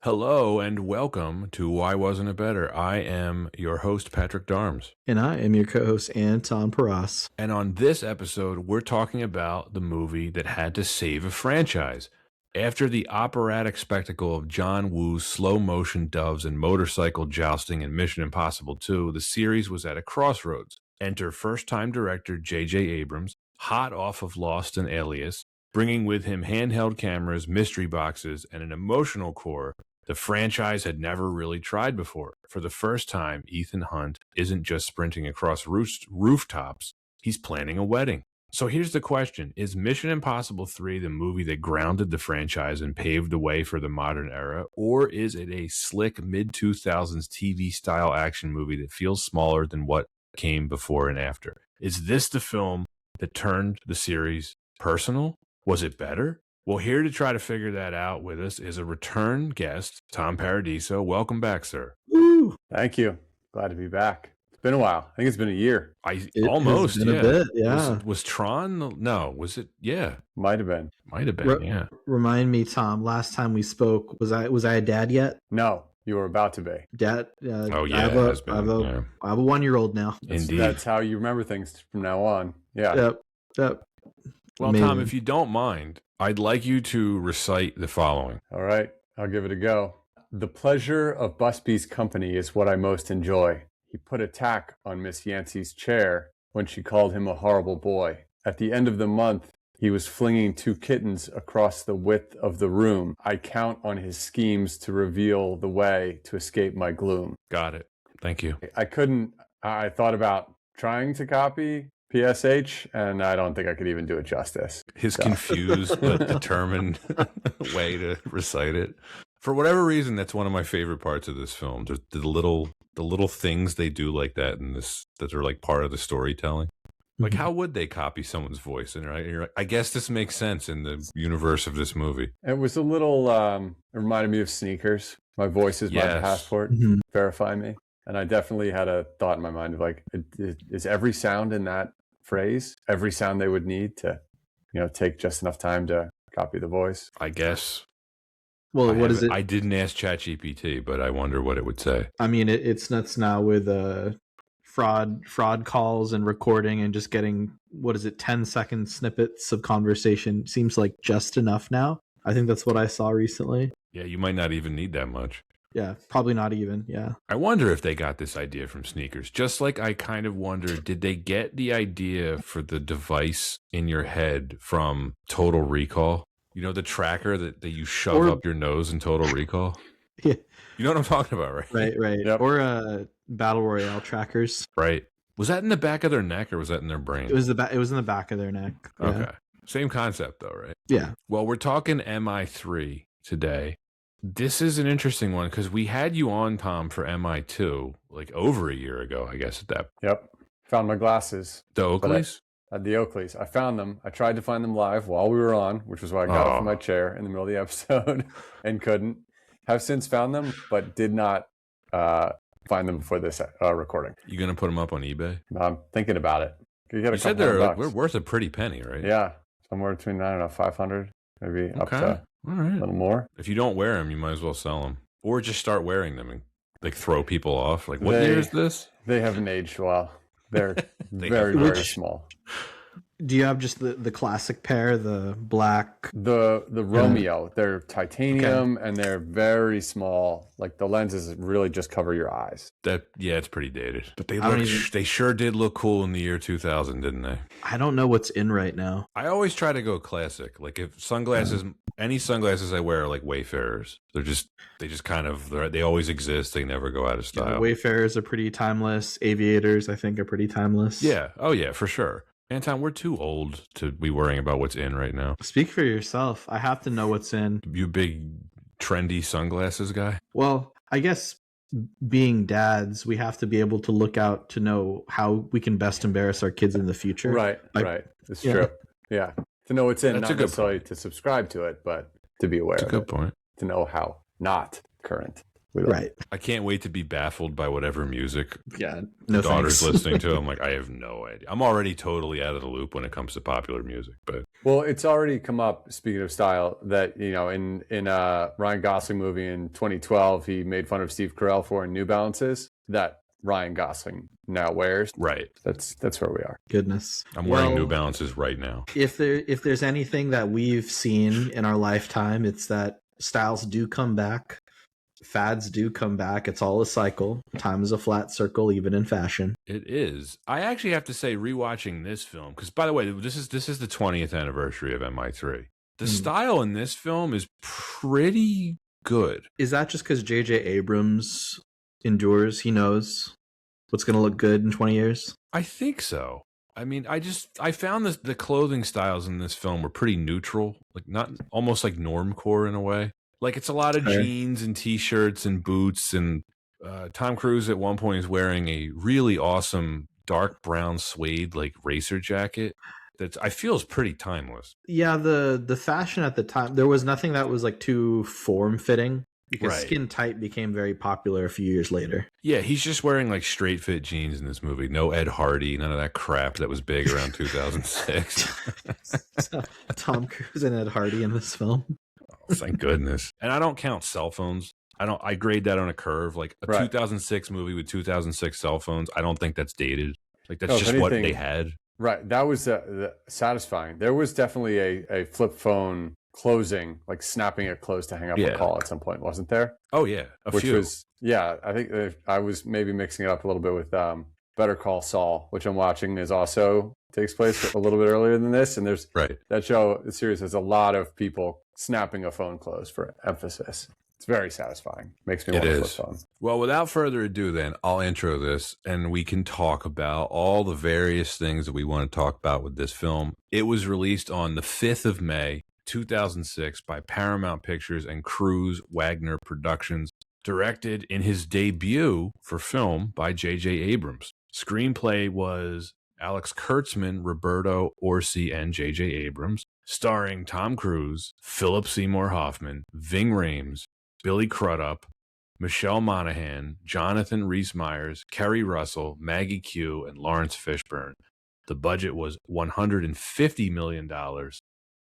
Hello and welcome to Why Wasn't It Better? I am your host, Patrick Darms. And I am your co-host, Tom Paradiso. And on this episode, we're talking about the movie that had to save a franchise. After the operatic spectacle of John Woo's slow-motion doves and motorcycle jousting in Mission Impossible 2, the series was at a crossroads. Enter first-time director J.J. Abrams, hot off of Lost and Alias, bringing with him handheld cameras, mystery boxes, and an emotional core the franchise had never really tried before. For the first time, Ethan Hunt isn't just sprinting across rooftops, he's planning a wedding. So here's the question. Is Mission Impossible 3 the movie that grounded the franchise and paved the way for the modern era? Or is it a slick mid-2000s TV-style action movie that feels smaller than what came before and after? Is this the film that turned the series personal? Was it better? Well, here to try to figure that out with us is a return guest, Tom Paradiso. Welcome back, sir. Woo! Thank you. Glad to be back. It's been a while. I think it's been a year. Almost, a bit, yeah. Was Tron? No, was it? Yeah. Might have been, yeah. Remind me, Tom, last time we spoke, was I a dad yet? No, you were about to be. Dad? Oh, yeah. I have a 1-year-old now. Indeed. That's how you remember things from now on. Yeah. Yep. Well, Amazing. Tom, if you don't mind, I'd like you to recite the following. All right. I'll give it a go. The pleasure of Busby's company is what I most enjoy. He put a tack on Miss Yancey's chair when she called him a horrible boy. At the end of the month, he was flinging 2 kittens across the width of the room. I count on his schemes to reveal the way to escape my gloom. Got it. Thank you. I thought about trying to copy PSH, and I don't think I could even do it justice. His confused but determined way to recite it. For whatever reason, that's one of my favorite parts of this film. Just the little things they do like that in this that are like part of the storytelling. Like, how would they copy someone's voice? And you're like, I guess this makes sense in the universe of this movie. It was a little, it reminded me of Sneakers. My voice is my passport. Mhm. Verify me. And I definitely had a thought in my mind of like, is every sound in that phrase, every sound they would need to, take just enough time to copy the voice? I guess. Well, what is it? I didn't ask ChatGPT, but I wonder what it would say. I mean, it's nuts now with fraud calls and recording and just getting, 10-second snippets of conversation. Seems like just enough now. I think that's what I saw recently. Yeah, you might not even need that much. Yeah, probably not even, yeah. I wonder if they got this idea from Sneakers. Just like I kind of wonder, did they get the idea for the device in your head from Total Recall? You know, the tracker that you shove up your nose in Total Recall? Yeah. You know what I'm talking about, right? Right. Yep. Or Battle Royale trackers. Right. Was that in the back of their neck or was that in their brain? It was in the back of their neck. Yeah. Okay. Same concept though, right? Yeah. Well, we're talking MI3 today. This is an interesting one because we had you on, Tom, for MI2 like over a year ago, I guess, at that. Yep. Found my glasses. The Oakleys? The Oakleys. I found them. I tried to find them live while we were on, which was why I got up from my chair in the middle of the episode and couldn't. Have since found them, but did not find them before this recording. You going to put them up on eBay? I'm thinking about it. You said they're worth a pretty penny, right? Yeah. Somewhere between, 500, maybe up to all right. a little more. If you don't wear them, you might as well sell them. Or just start wearing them and like throw people off. Like, what year is this? They haven't aged well. They're very small. Do you have just the classic pair, the black? The Romeo. They're titanium and they're very small. Like the lenses really just cover your eyes. It's pretty dated. But they sure did look cool in the year 2000, didn't they? I don't know what's in right now. I always try to go classic. Like if sunglasses, any sunglasses I wear are like Wayfarers. They always exist. They never go out of style. Yeah, Wayfarers are pretty timeless. Aviators, I think, are pretty timeless. Yeah. Oh yeah, for sure. Anton, we're too old to be worrying about what's in right now. Speak for yourself. I have to know what's in. You big, trendy sunglasses guy? Well, I guess being dads, we have to be able to look out to know how we can best embarrass our kids in the future. Right. It's true. Yeah. To know what's in, That's not necessarily to subscribe to it, but to be aware of it. That's a good point. To know how not current Right. I can't wait to be baffled by whatever music Yeah. the No daughter's thanks. listening to. I'm like, I have no idea. I'm already totally out of the loop when it comes to popular music. But Well, it's already come up, speaking of style, that, in a Ryan Gosling movie in 2012, he made fun of Steve Carell for New Balances that Ryan Gosling now wears. right. That's where we are. Goodness. I'm wearing New Balances right now. If there's anything that we've seen in our lifetime, it's that styles do come back. Fads do come back. It's all a cycle. Time is a flat circle, even in fashion. It is. I actually have to say, rewatching this film, because by the way, this is the 20th anniversary of MI3. The style in this film is pretty good. Is that just because J.J. Abrams endures? He knows what's going to look good in 20 years? I think so. I mean, I found the clothing styles in this film were pretty neutral, like not almost like normcore in a way. Like it's a lot of jeans and t-shirts and boots, and Tom Cruise at one point is wearing a really awesome dark brown suede like racer jacket that I feel is pretty timeless. Yeah, the fashion at the time, there was nothing that was like too form-fitting. Because skin tight became very popular a few years later. Yeah, he's just wearing like straight fit jeans in this movie. No Ed Hardy, none of that crap that was big around 2006. So, Tom Cruise and Ed Hardy in this film. Oh, thank goodness. And I don't count cell phones. I grade that on a curve. Like a 2006 movie with 2006 cell phones, I don't think that's dated. Like that's just what they had. Right. That was satisfying. There was definitely a flip phone closing, like snapping it closed to hang up a call at some point, wasn't there? Oh yeah, I think I was maybe mixing it up a little bit with Better Call Saul, which I'm watching takes place a little bit earlier than this, and there's the series has a lot of people snapping a phone close for emphasis. It's very satisfying. Makes me want to flip phone. Well, without further ado, then I'll intro this, and we can talk about all the various things that we want to talk about with this film. It was released on the 5th of May. 2006 by Paramount Pictures and Cruz Wagner Productions, directed in his debut for film by J.J. Abrams. Screenplay was Alex Kurtzman, Roberto Orsi, and J.J. Abrams, starring Tom Cruise, Philip Seymour Hoffman, Ving Rhames, Billy Crudup, Michelle Monaghan, Jonathan Rhys-Meyers, Kerry Russell, Maggie Q, and Lawrence Fishburne. The budget was $150 million.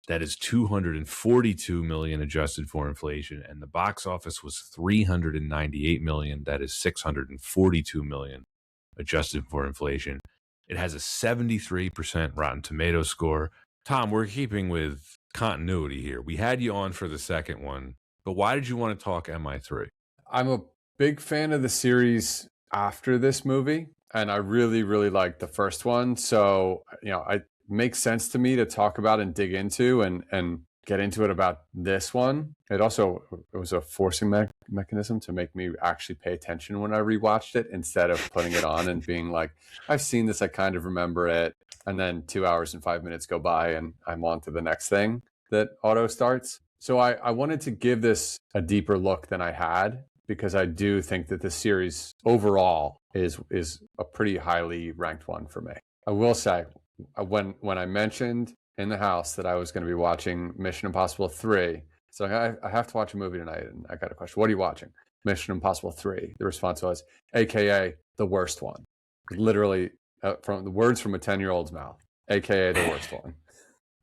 That is $242 million adjusted for inflation, and the box office was $398 million. That is $642 million adjusted for inflation. It has a 73% Rotten Tomatoes score. Tom, we're keeping with continuity here. We had you on for the second one, but why did you want to talk MI3? I'm a big fan of the series after this movie, and I really, really liked the first one. So, it makes sense to me to talk about and dig into and get into it about this one. It was a forcing mechanism to make me actually pay attention when I rewatched it, instead of putting it on and being like, I've seen this, I kind of remember it. And then 2 hours and 5 minutes go by and I'm on to the next thing that auto starts. So I wanted to give this a deeper look than I had, because I do think that the series overall is a pretty highly ranked one for me. I will say, when I mentioned in the house that I was going to be watching Mission Impossible 3, so I have to watch a movie tonight, and I got a question. What are you watching? Mission Impossible 3. The response was, AKA the worst one. Literally, from the words from a 10-year-old's mouth, AKA the worst one.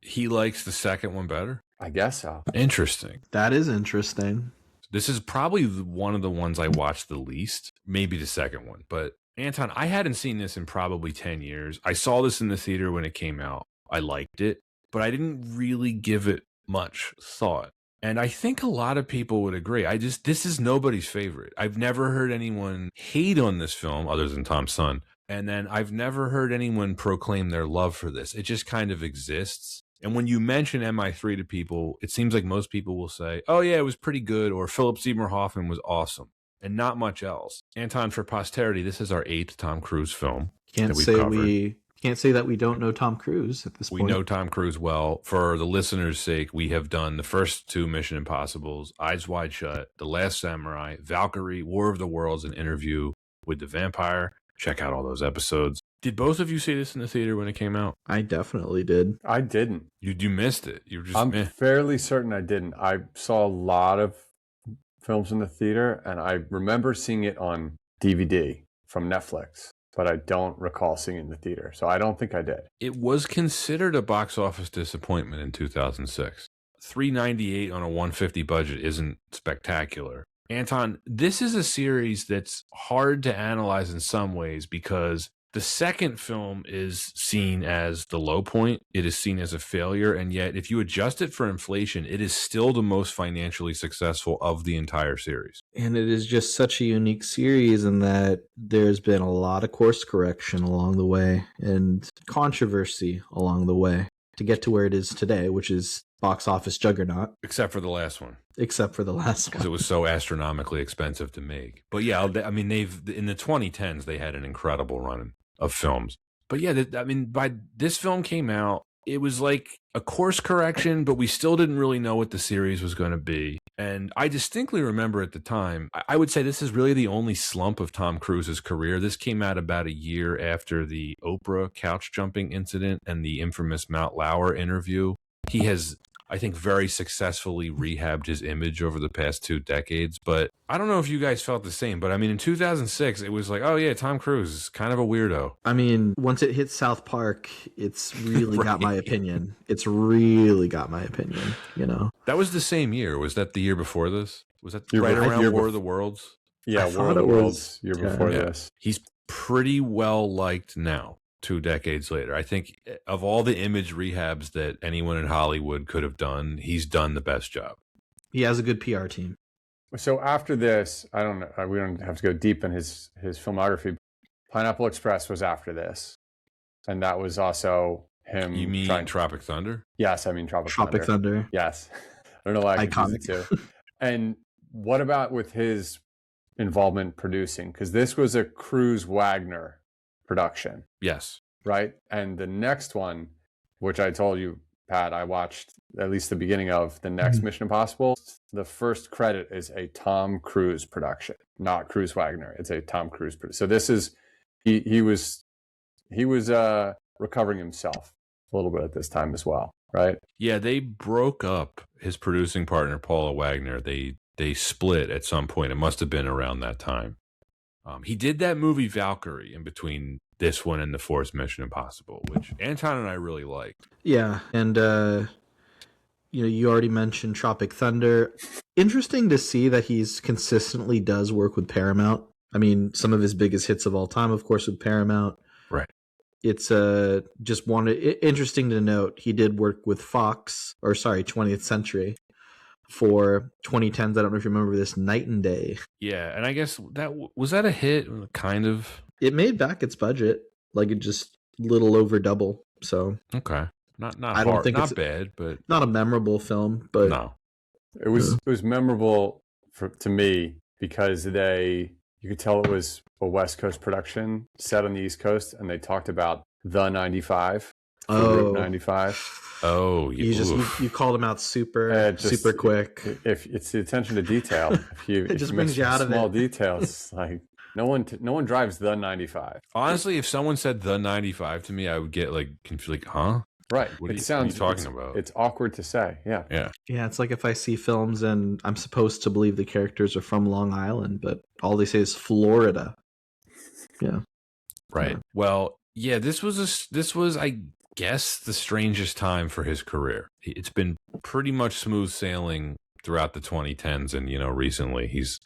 He likes the second one better? I guess so. Interesting. That is interesting. This is probably one of the ones I watched the least, maybe the second one, but Anton, I hadn't seen this in probably 10 years. I saw this in the theater when it came out. I liked it, but I didn't really give it much thought. And I think a lot of people would agree. This is nobody's favorite. I've never heard anyone hate on this film other than Tom's son. And then I've never heard anyone proclaim their love for this. It just kind of exists. And when you mention MI3 to people, it seems like most people will say, oh yeah, it was pretty good, or Philip Seymour Hoffman was awesome. And not much else. Anton, for posterity, this is our 8th Tom Cruise film. Can't say that we don't know Tom Cruise at this point. We know Tom Cruise well. For the listeners' sake, we have done the first 2 Mission Impossibles, Eyes Wide Shut, The Last Samurai, Valkyrie, War of the Worlds, and Interview with the Vampire. Check out all those episodes. Did both of you see this in the theater when it came out? I definitely did. I didn't. You missed it. You were just. I'm fairly certain I didn't. I saw a lot of films in the theater, and I remember seeing it on DVD from Netflix, but I don't recall seeing it in the theater. So I don't think I did. It was considered a box office disappointment in 2006. $398 on a $150 budget isn't spectacular. Anton, this is a series that's hard to analyze in some ways because the second film is seen as the low point. It is seen as a failure. And yet, if you adjust it for inflation, it is still the most financially successful of the entire series. And it is just such a unique series in that there's been a lot of course correction along the way and controversy along the way to get to where it is today, which is box office juggernaut. Except for the last one. Except for the last one. Because it was so astronomically expensive to make. But yeah, I mean, in the 2010s, they had an incredible run of films. But yeah, by this film came out, it was like a course correction, but we still didn't really know what the series was going to be. And I distinctly remember at the time, I would say this is really the only slump of Tom Cruise's career. This came out about a year after the Oprah couch jumping incident and the infamous Mount Lauer interview. He has, I think, very successfully rehabbed his image over the past 2 decades. But I don't know if you guys felt the same, but I mean, in 2006, it was like, oh yeah, Tom Cruise is kind of a weirdo. I mean, once it hit South Park, it's really got my opinion. It's really got my opinion, you know? That was the same year. Was that the year before this? Was that Year right before- around year War bef- of the Worlds? Yeah, I War thought of the it was- Worlds year before Yeah. this. He's pretty well liked now, 2 decades later. I think of all the image rehabs that anyone in Hollywood could have done, he's done the best job. He has a good PR team. So after this, I don't know. We don't have to go deep in his filmography. Pineapple Express was after this, and that was also him. You mean Tropic Thunder? Yes, I mean Tropic Thunder. Yes, I don't know why I confused the two. And what about with his involvement producing? Because this was a Cruise Wagner production, Yes. right? And the next one, which I told you, Pat, I watched at least the beginning of the next Mission Impossible. The first credit is a Tom Cruise production, not Cruise Wagner. It's a Tom Cruise production. So this is he was recovering himself a little bit at this time as well, right? Yeah, they broke up. His producing partner, Paula Wagner, they split at some point. It must have been around that time. He did that movie Valkyrie in between this one and the fourth Mission Impossible, which Anton and I really liked. Yeah, and you already mentioned Tropic Thunder. Interesting to see that he's consistently does work with Paramount. I mean, some of his biggest hits of all time, of course, with Paramount. Right. It's interesting to note he did work with Fox, 20th Century, for 2010s. I don't know if you remember this, Night and Day. Yeah, and I guess was that a hit? Kind of. It made back its budget, like it just little over double. So Okay, not I don't hard, think not it's bad, but not a memorable film, but no. It was memorable to me because you could tell it was a West Coast production set on the East Coast, and they talked about the 95, Route 95. Oh, you called him out super quick. If it's the attention to detail, It just brings you out of it. small details, like no one drives the 95. Honestly, if someone said the 95 to me, I would get like confused, like, huh? Right. What are It you sounds talking about? It's awkward to say. Yeah. Yeah. Yeah, it's like if I see films and I'm supposed to believe the characters are from Long Island, but all they say is Florida. Yeah. Right. Yeah. Well, yeah, this was I guess the strangest time for his career. It's been pretty much smooth sailing throughout the 2010s, and recently he's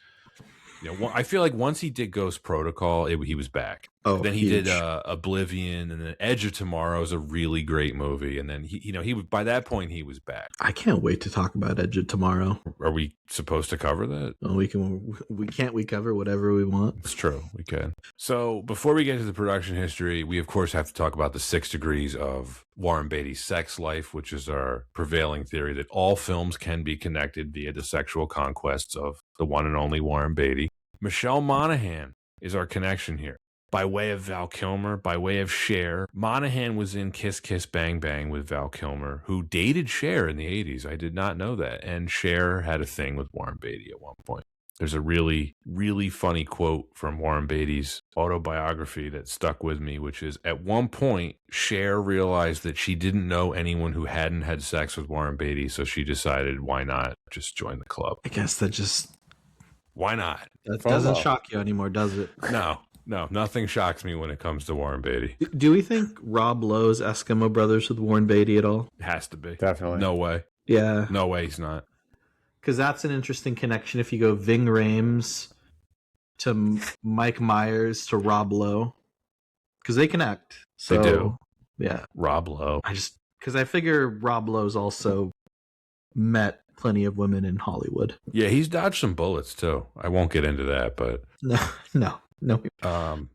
I feel like once he did Ghost Protocol, he was back. Oh, then he huge. did Oblivion, and then Edge of Tomorrow is a really great movie. And then he by that point he was back. I can't wait to talk about Edge of Tomorrow. Are we supposed to cover that? Well, we cover whatever we want. It's true, we can. So before we get to the production history, we of course have to talk about the 6 degrees of Warren Beatty's sex life, which is our prevailing theory that all films can be connected via the sexual conquests of the one and only Warren Beatty. Michelle Monaghan is our connection here. By way of Val Kilmer, by way of Cher. Monaghan was in Kiss Kiss Bang Bang with Val Kilmer, who dated Cher in the 80s. I did not know that. And Cher had a thing with Warren Beatty at one point. There's a really, really funny quote from Warren Beatty's autobiography that stuck with me, which is, at one point, Cher realized that she didn't know anyone who hadn't had sex with Warren Beatty, so she decided, why not just join the club? I guess that just Why not? That FOMO. doesn't shock you anymore, does it? No, nothing shocks me when it comes to Warren Beatty. Do we think Rob Lowe's Eskimo Brothers with Warren Beatty at all? It has to be. Definitely. No way. Yeah. No way he's not. Because that's an interesting connection if you go Ving Rhames to Mike Myers to Rob Lowe. Because they connect. So, They do. Yeah. Rob Lowe. Because I figure Rob Lowe's also met plenty of women in Hollywood. Yeah, he's dodged some bullets too. I won't get into that, but No.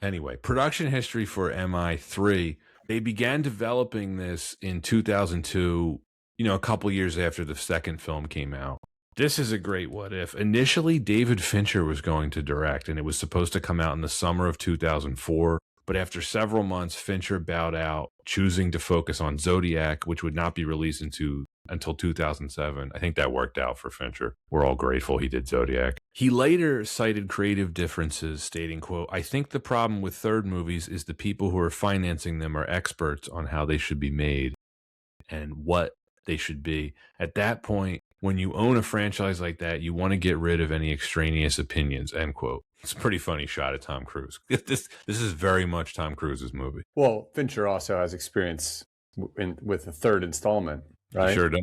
anyway, production history for MI3. They began developing this in 2002, a couple years after the second film came out. This is a great what if. Initially, David Fincher was going to direct, and it was supposed to come out in the summer of 2004. But after several months, Fincher bowed out, choosing to focus on Zodiac, which would not be released until 2007. I think that worked out for Fincher. We're all grateful he did Zodiac. He later cited creative differences, stating, quote, "I think the problem with third movies is the people who are financing them are experts on how they should be made and what they should be. At that point, when you own a franchise like that, you want to get rid of any extraneous opinions," end quote. It's a pretty funny shot at Tom Cruise. This is very much Tom Cruise's movie. Well, Fincher also has experience with the third installment, right? He sure does.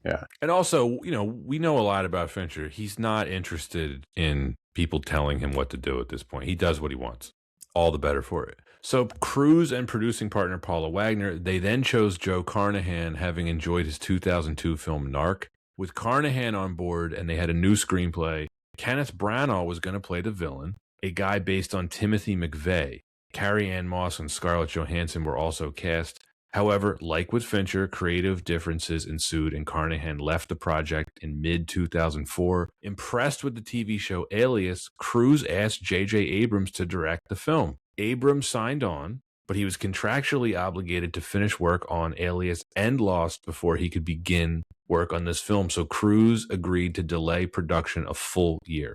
Yeah. And also, we know a lot about Fincher. He's not interested in people telling him what to do at this point. He does what he wants. All the better for it. So Cruise and producing partner Paula Wagner, they then chose Joe Carnahan, having enjoyed his 2002 film Narc. With Carnahan on board and they had a new screenplay, Kenneth Branagh was going to play the villain, a guy based on Timothy McVeigh. Carrie-Anne Moss and Scarlett Johansson were also cast. However, like with Fincher, creative differences ensued and Carnahan left the project in mid-2004. Impressed with the TV show Alias, Cruise asked J.J. Abrams to direct the film. Abrams signed on, but he was contractually obligated to finish work on Alias and Lost before he could begin work on this film, so Cruise agreed to delay production a full year.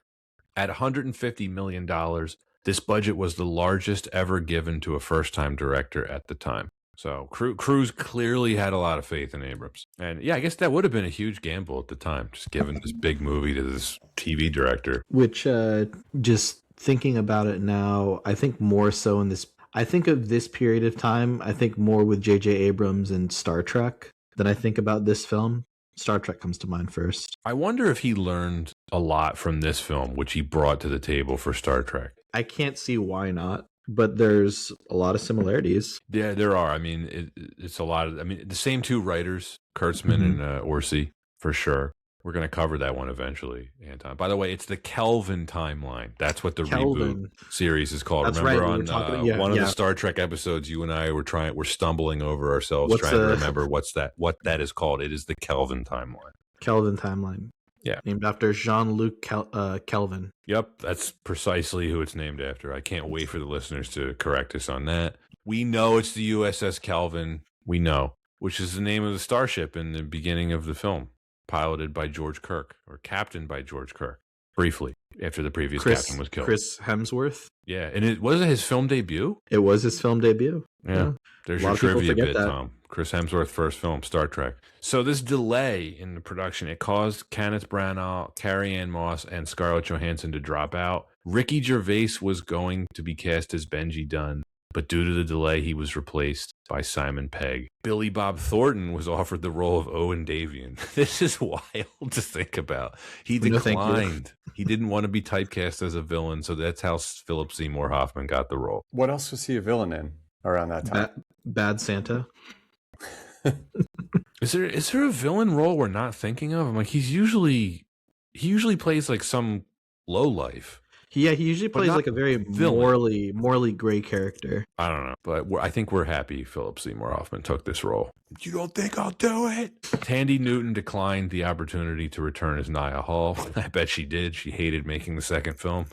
At $150 million, this budget was the largest ever given to a first-time director at the time. So Cruise clearly had a lot of faith in Abrams. And yeah, I guess that would have been a huge gamble at the time, just giving this big movie to this TV director. Which, just thinking about it now, I think more so in this, I think of this period of time, I think more with J.J. Abrams and Star Trek than I think about this film. Star Trek comes to mind first. I wonder if he learned a lot from this film, which he brought to the table for Star Trek. I can't see why not, but there's a lot of similarities. Yeah, there are. I mean, it's a lot of, the same two writers, Kurtzman and Orsi, for sure. We're going to cover that one eventually, Anton. By the way, it's the Kelvin timeline. That's what the reboot series is called. That's remember right, on one of the Star Trek episodes, you and I we're stumbling over ourselves trying to remember what that is called. It is the Kelvin timeline. Kelvin timeline. Yeah. Named after Jean-Luc Kelvin. Yep, that's precisely who it's named after. I can't wait for the listeners to correct us on that. We know it's the USS Kelvin. We know, which is the name of the starship in the beginning of the film. Piloted by George Kirk, or captained by George Kirk, briefly, after the previous captain was killed. Chris Hemsworth. Yeah, and was it his film debut? It was his film debut. Yeah. There's your trivia bit, Tom. Chris Hemsworth, first film, Star Trek. So this delay in the production, it caused Kenneth Branagh, Carrie-Anne Moss, and Scarlett Johansson to drop out. Ricky Gervais was going to be cast as Benji Dunn, but due to the delay, he was replaced by Simon Pegg. Billy Bob Thornton was offered the role of Owen Davian. This is wild to think about. He declined. He didn't want to be typecast as a villain, so that's how Philip Seymour Hoffman got the role. What else was he a villain in around that time? Bad Santa. Is there a villain role we're not thinking of? I'm like, he usually plays like some lowlife. Yeah, he usually plays like a very morally gray character. I don't know, but I think we're happy Philip Seymour Hoffman took this role. You don't think I'll do it? Tandy Newton declined the opportunity to return as Nia Hall. I bet she did. She hated making the second film.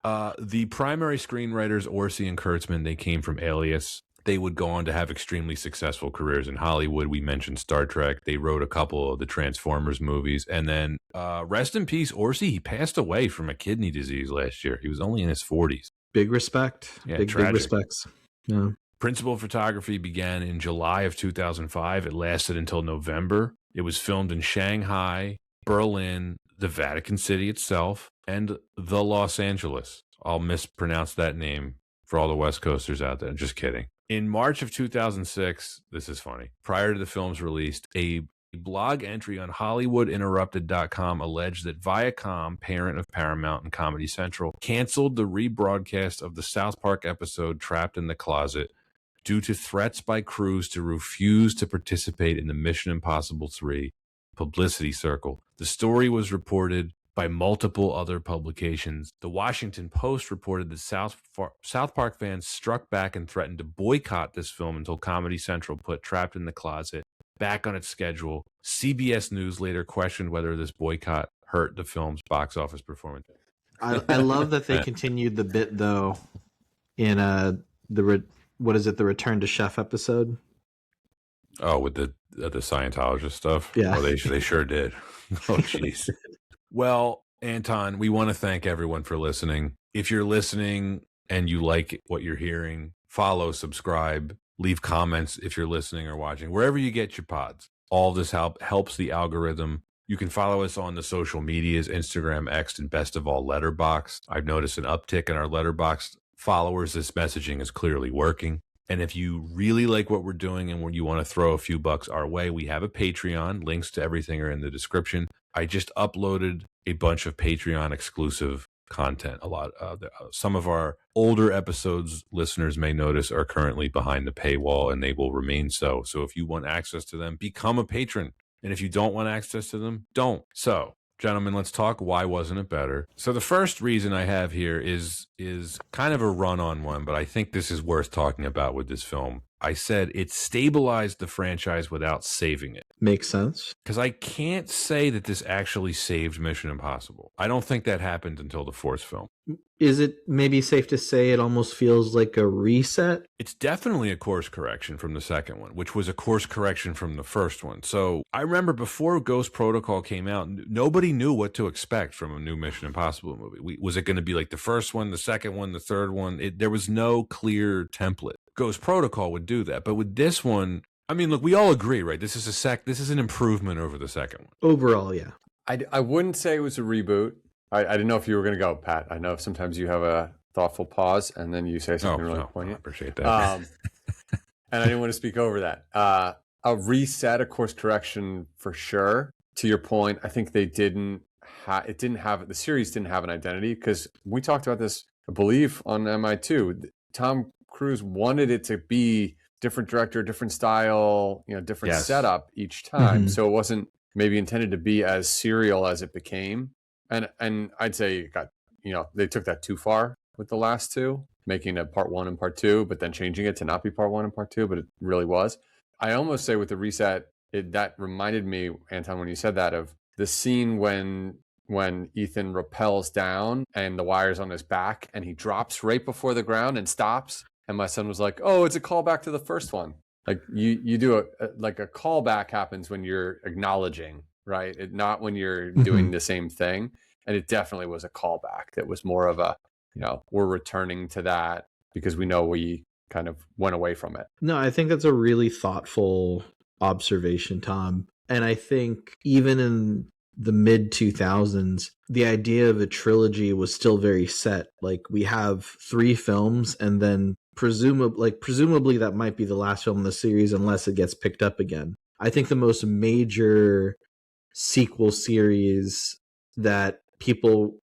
The primary screenwriters, Orsi and Kurtzman, they came from Alias. They would go on to have extremely successful careers in Hollywood. We mentioned Star Trek. They wrote a couple of the Transformers movies. And then, rest in peace, Orsi, he passed away from a kidney disease last year. He was only in his 40s. Big respect. Yeah, big respects. Yeah. Principal photography began in July of 2005. It lasted until November. It was filmed in Shanghai, Berlin, the Vatican City itself, and the Los Angeles. I'll mispronounce that name for all the West Coasters out there. Just kidding. In March of 2006, this is funny, prior to the film's release, a blog entry on HollywoodInterrupted.com alleged that Viacom, parent of Paramount and Comedy Central, canceled the rebroadcast of the South Park episode Trapped in the Closet due to threats by crews to refuse to participate in the Mission Impossible 3 publicity circle. The story was reported by multiple other publications. The Washington Post reported that South Park fans struck back and threatened to boycott this film until Comedy Central put Trapped in the Closet back on its schedule. CBS News later questioned whether this boycott hurt the film's box office performance. I love that they continued the bit though in the Return to Chef episode. Oh, with the Scientologist stuff? Yeah. Oh, they sure did. Oh, jeez. Well, Anton, we want to thank everyone for listening. If you're listening and you like what you're hearing, follow, subscribe, leave comments if you're listening or watching, wherever you get your pods. All this helps the algorithm. You can follow us on the social medias, Instagram, X, and best of all, Letterboxd. I've noticed an uptick in our Letterboxd followers. This messaging is clearly working. And if you really like what we're doing and when you want to throw a few bucks our way, we have a Patreon. Links to everything are in the description. I just uploaded a bunch of Patreon exclusive content. Some of our older episodes, listeners may notice, are currently behind the paywall, and they will remain so. So if you want access to them, become a patron. And if you don't want access to them, don't. So, gentlemen, let's talk why wasn't it better. So the first reason I have here is kind of a run-on one, but I think this is worth talking about with this film. I said it stabilized the franchise without saving it. Makes sense. Because I can't say that this actually saved Mission Impossible. I don't think that happened until the fourth film. Is it maybe safe to say it almost feels like a reset? It's definitely a course correction from the second one, which was a course correction from the first one. So I remember before Ghost Protocol came out, nobody knew what to expect from a new Mission Impossible movie. Was it going to be like the first one, the second one, the third one? There was no clear template. Ghost Protocol would do that. But with this one, I mean, look, we all agree, right? This is an improvement over the second one. Overall, yeah. I wouldn't say it was a reboot. I didn't know if you were going to go, Pat. I know sometimes you have a thoughtful pause and then you say something really poignant. I appreciate that. And I didn't want to speak over that. A reset, a course correction for sure. To your point, I think they the series didn't have an identity, because we talked about this, I believe, on MI2. Tom Cruise wanted it to be different director, different style, different setup each time. Mm-hmm. So it wasn't maybe intended to be as serial as it became. And I'd say it got, they took that too far with the last two, making it part one and part two, but then changing it to not be part one and part two, but it really was. I almost say with the reset, that reminded me, Anton, when you said that, of the scene when Ethan rappels down and the wire's on his back and he drops right before the ground and stops. And my son was like, "Oh, it's a callback to the first one." Like you do a callback happens when you're acknowledging, right? Not when you're doing the same thing. And it definitely was a callback that was more of a, we're returning to that because we know we kind of went away from it. No, I think that's a really thoughtful observation, Tom. And I think even in the mid 2000s, the idea of a trilogy was still very set. Like, we have 3 films, and then presumably that might be the last film in the series unless it gets picked up again. I think the most major sequel series that people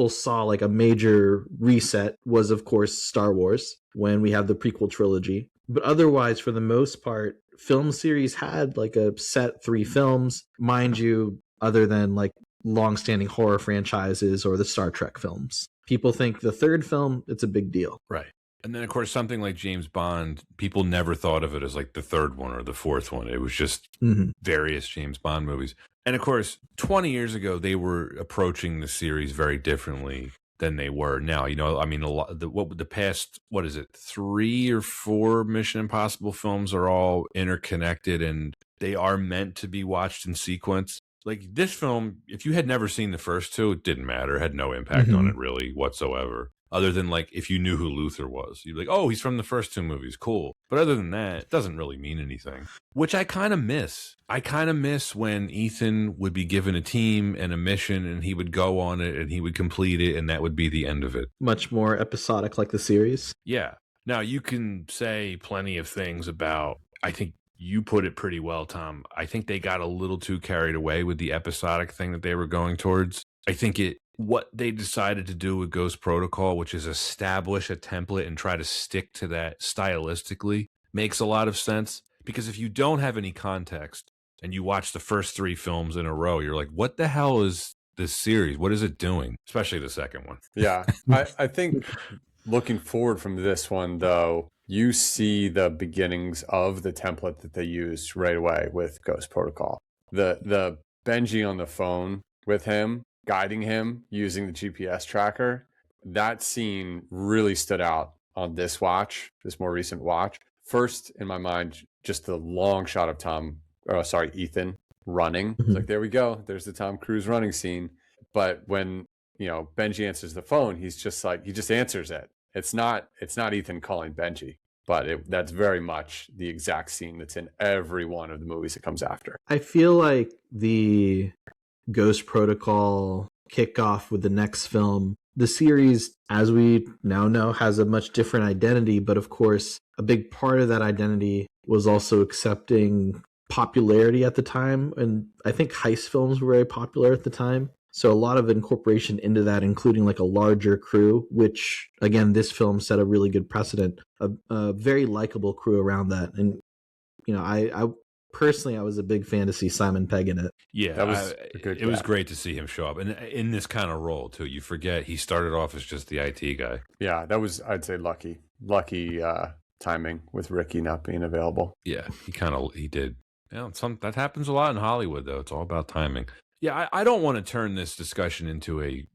saw like a major reset was, of course, Star Wars, when we have the prequel trilogy. But otherwise, for the most part, film series had like a set 3 films, mind you, other than like long-standing horror franchises or the Star Trek films. People think the third film, it's a big deal. Right. And then, of course, something like James Bond, people never thought of it as like the third one or the fourth one. It was just various James Bond movies. And of course, 20 years ago, they were approaching the series very differently than they were now. I mean, the past, 3 or 4 Mission Impossible films are all interconnected, and they are meant to be watched in sequence. Like this film, if you had never seen the first 2, it didn't matter. It had no impact on it really whatsoever. Other than like if you knew who Luther was, you'd be like, oh, he's from the first two movies, cool. But other than that, it doesn't really mean anything, which I kind of miss. I kind of miss when Ethan would be given a team and a mission and he would go on it and he would complete it and that would be the end of it. Much more episodic like the series. Yeah. Now, you can say plenty of things about, I think you put it pretty well, Tom. I think they got a little too carried away with the episodic thing that they were going towards. I think what they decided to do with Ghost Protocol, which is establish a template and try to stick to that stylistically, makes a lot of sense. Because if you don't have any context and you watch the first three films in a row, you're like, what the hell is this series? What is it doing? Especially the second one. Yeah. I think looking forward from this one, though, you see the beginnings of the template that they used right away with Ghost Protocol. The Benji on the phone with him, guiding him using the GPS tracker, that scene really stood out on this more recent watch. First, in my mind, just the long shot of Ethan running. It's like, there we go. There's the Tom Cruise running scene. But when, Benji answers the phone, he just answers it. It's not Ethan calling Benji, but that's very much the exact scene that's in every one of the movies that comes after. I feel like the Ghost Protocol kickoff with the next film, the series, as we now know, has a much different identity, but of course, a big part of that identity was also accepting popularity at the time, and I think heist films were very popular at the time. So a lot of incorporation into that, including like a larger crew, which again, this film set a really good precedent, a very likable crew around that. And, I personally, I was a big fan to see Simon Pegg in it. Yeah, it was great to see him show up. And in this kind of role too, you forget he started off as just the IT guy. Yeah, that was, I'd say, lucky timing with Ricky not being available. Yeah, he did. That happens a lot in Hollywood though. It's all about timing. Yeah, I don't want to turn this discussion into a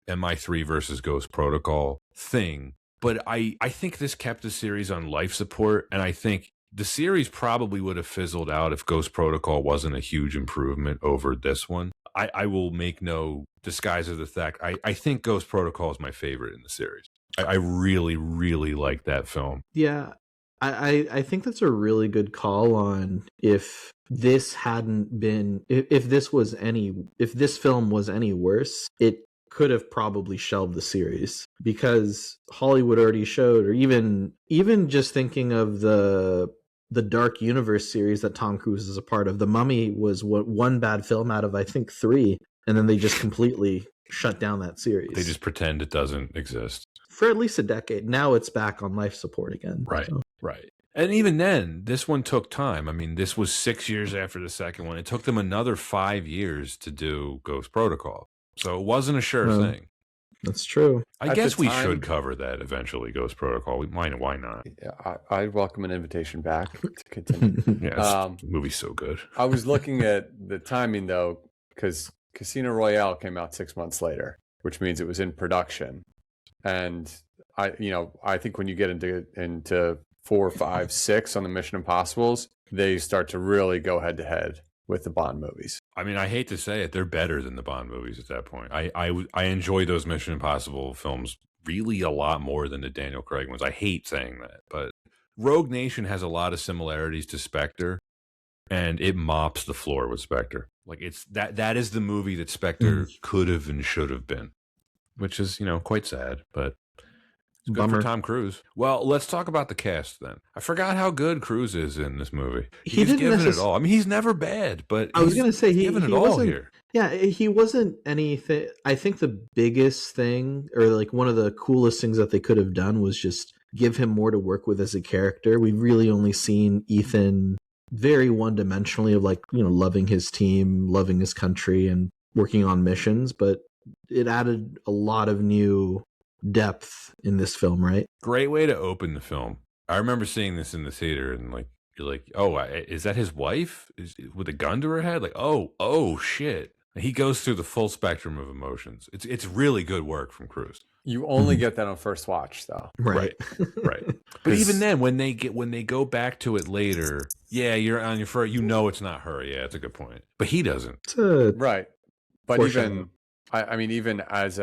MI3 versus Ghost Protocol thing, but I think this kept the series on life support, and I think the series probably would have fizzled out if Ghost Protocol wasn't a huge improvement over this one. I will make no disguise of the fact, I think Ghost Protocol is my favorite in the series. I really, really like that film. Yeah, I think that's a really good call on if this hadn't been, if this film was any worse, it could have probably shelved the series, because Hollywood already showed, or even just thinking of the Dark Universe series that Tom Cruise is a part of, The Mummy was one bad film out of, I think, 3, and then they just completely shut down that series. They just pretend it doesn't exist. For at least a decade. Now it's back on life support again. Right, right. And even then, this one took time. I mean, this was 6 years after the second one. It took them another 5 years to do Ghost Protocol. So it wasn't a sure thing. That's true. I guess we should cover that eventually, Ghost Protocol. Why not? Yeah, I'd welcome an invitation back to continue. Yeah, the movie's so good. I was looking at the timing, though, because Casino Royale came out 6 months later, which means it was in production. And I think when you get into 4, 5, 6 on the Mission Impossibles, they start to really go head to head with the Bond movies. I mean, I hate to say it, they're better than the Bond movies at that point. I enjoy those Mission Impossible films really a lot more than the Daniel Craig ones. I hate saying that, but Rogue Nation has a lot of similarities to Spectre, and it mops the floor with Spectre. Like, it's that is the movie that Spectre could have and should have been, which is, quite sad, but it's good for Tom Cruise. Well, let's talk about the cast then. I forgot how good Cruise is in this movie. He's given it all. I mean, he's never bad, but I was going to say he's given it all here. Yeah, he wasn't anything. I think the biggest thing, or like one of the coolest things that they could have done, was just give him more to work with as a character. We've really only seen Ethan very one-dimensionally of loving his team, loving his country, and working on missions, but it added a lot of new depth in this film, right? Great way to open the film. I remember seeing this in the theater, and you're like, oh, is that his wife with a gun to her head? Like, oh shit. And he goes through the full spectrum of emotions. It's really good work from Cruise. You only get that on first watch, though. Right. But even then, when they go back to it later, yeah, you're on your first. It's not her. Yeah, that's a good point. But he doesn't. Right. But even, I mean, even as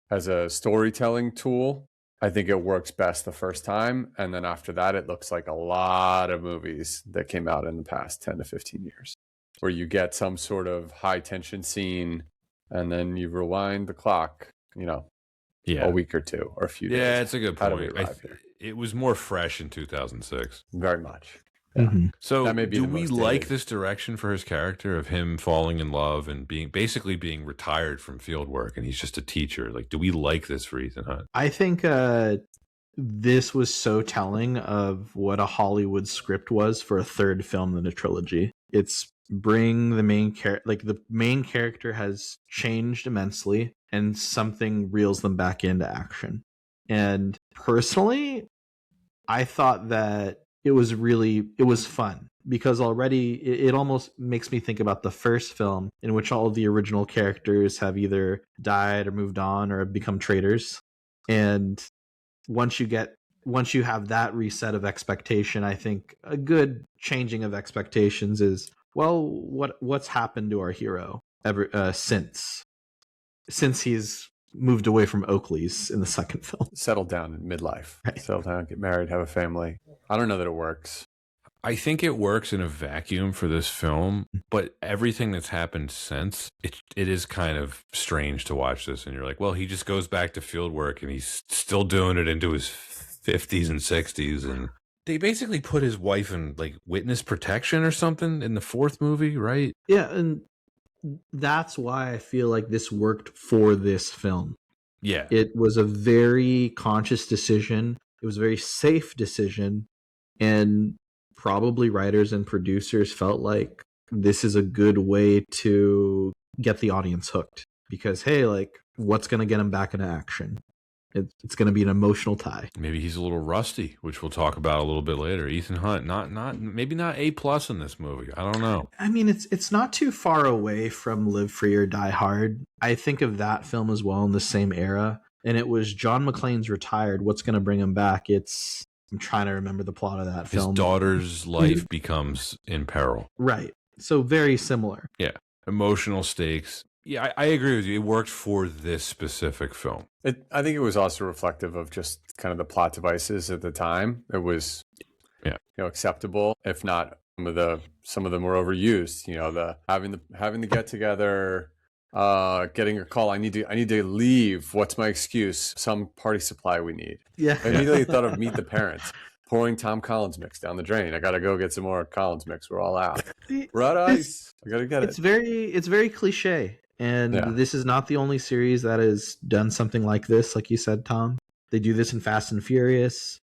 as a storytelling tool, I think it works best the first time. And then after that, it looks like a lot of movies that came out in the past 10 to 15 years, where you get some sort of high tension scene and then you rewind the clock, a week or two or a few days. Yeah, it's a good How do we point. arrive here? It was more fresh in 2006. Very much. Yeah. So That may be do the we most like dated. this direction for his character of him falling in love and basically being retired from field work and he's just a teacher? Like, do we like this for Ethan Hunt? I think this was so telling of what a Hollywood script was for a third film in a trilogy. It's bring the main character, like the main character has changed immensely and something reels them back into action. And personally, I thought that it was fun because already it almost makes me think about the first film in which all of the original characters have either died or moved on or have become traitors. And once you have that reset of expectation, I think a good changing of expectations is, well, what's happened to our hero ever since he's moved away from Oakley's in the second film. Settle down in midlife. Right. Settle down, get married, have a family. I don't know that it works. I think it works in a vacuum for this film, but everything that's happened since, it is kind of strange to watch this. And you're like, well, he just goes back to field work and he's still doing it into his 50s and 60s. And they basically put his wife in like witness protection or something in the fourth movie, right? Yeah, and that's why I feel like this worked for this film. Yeah. It was a very conscious decision. It was a very safe decision. And probably writers and producers felt like this is a good way to get the audience hooked. Because, hey, like, what's going to get him back into action? It's going to be an emotional tie. Maybe he's a little rusty, which we'll talk about a little bit later. Ethan Hunt, maybe not A+ in this movie. I don't know. I mean, it's not too far away from Live Free or Die Hard. I think of that film as well in the same era. And it was John McClane's retired. What's going to bring him back? I'm trying to remember the plot of that film. His daughter's life becomes in peril. Right. So very similar. Yeah. Emotional stakes. Yeah, I agree with you. It worked for this specific film. I think it was also reflective of just kind of the plot devices at the time. It was, acceptable. If not, some of them were overused. The having the get together, getting a call. I need to leave. What's my excuse? Some party supply we need. Yeah. I immediately thought of Meet the Parents. Pouring Tom Collins mix down the drain. I gotta go get some more Collins mix. We're all out. We're out of ice. I gotta get it. It's very cliche. And this is not the only series that has done something like this, like you said, Tom. They do this in Fast and Furious.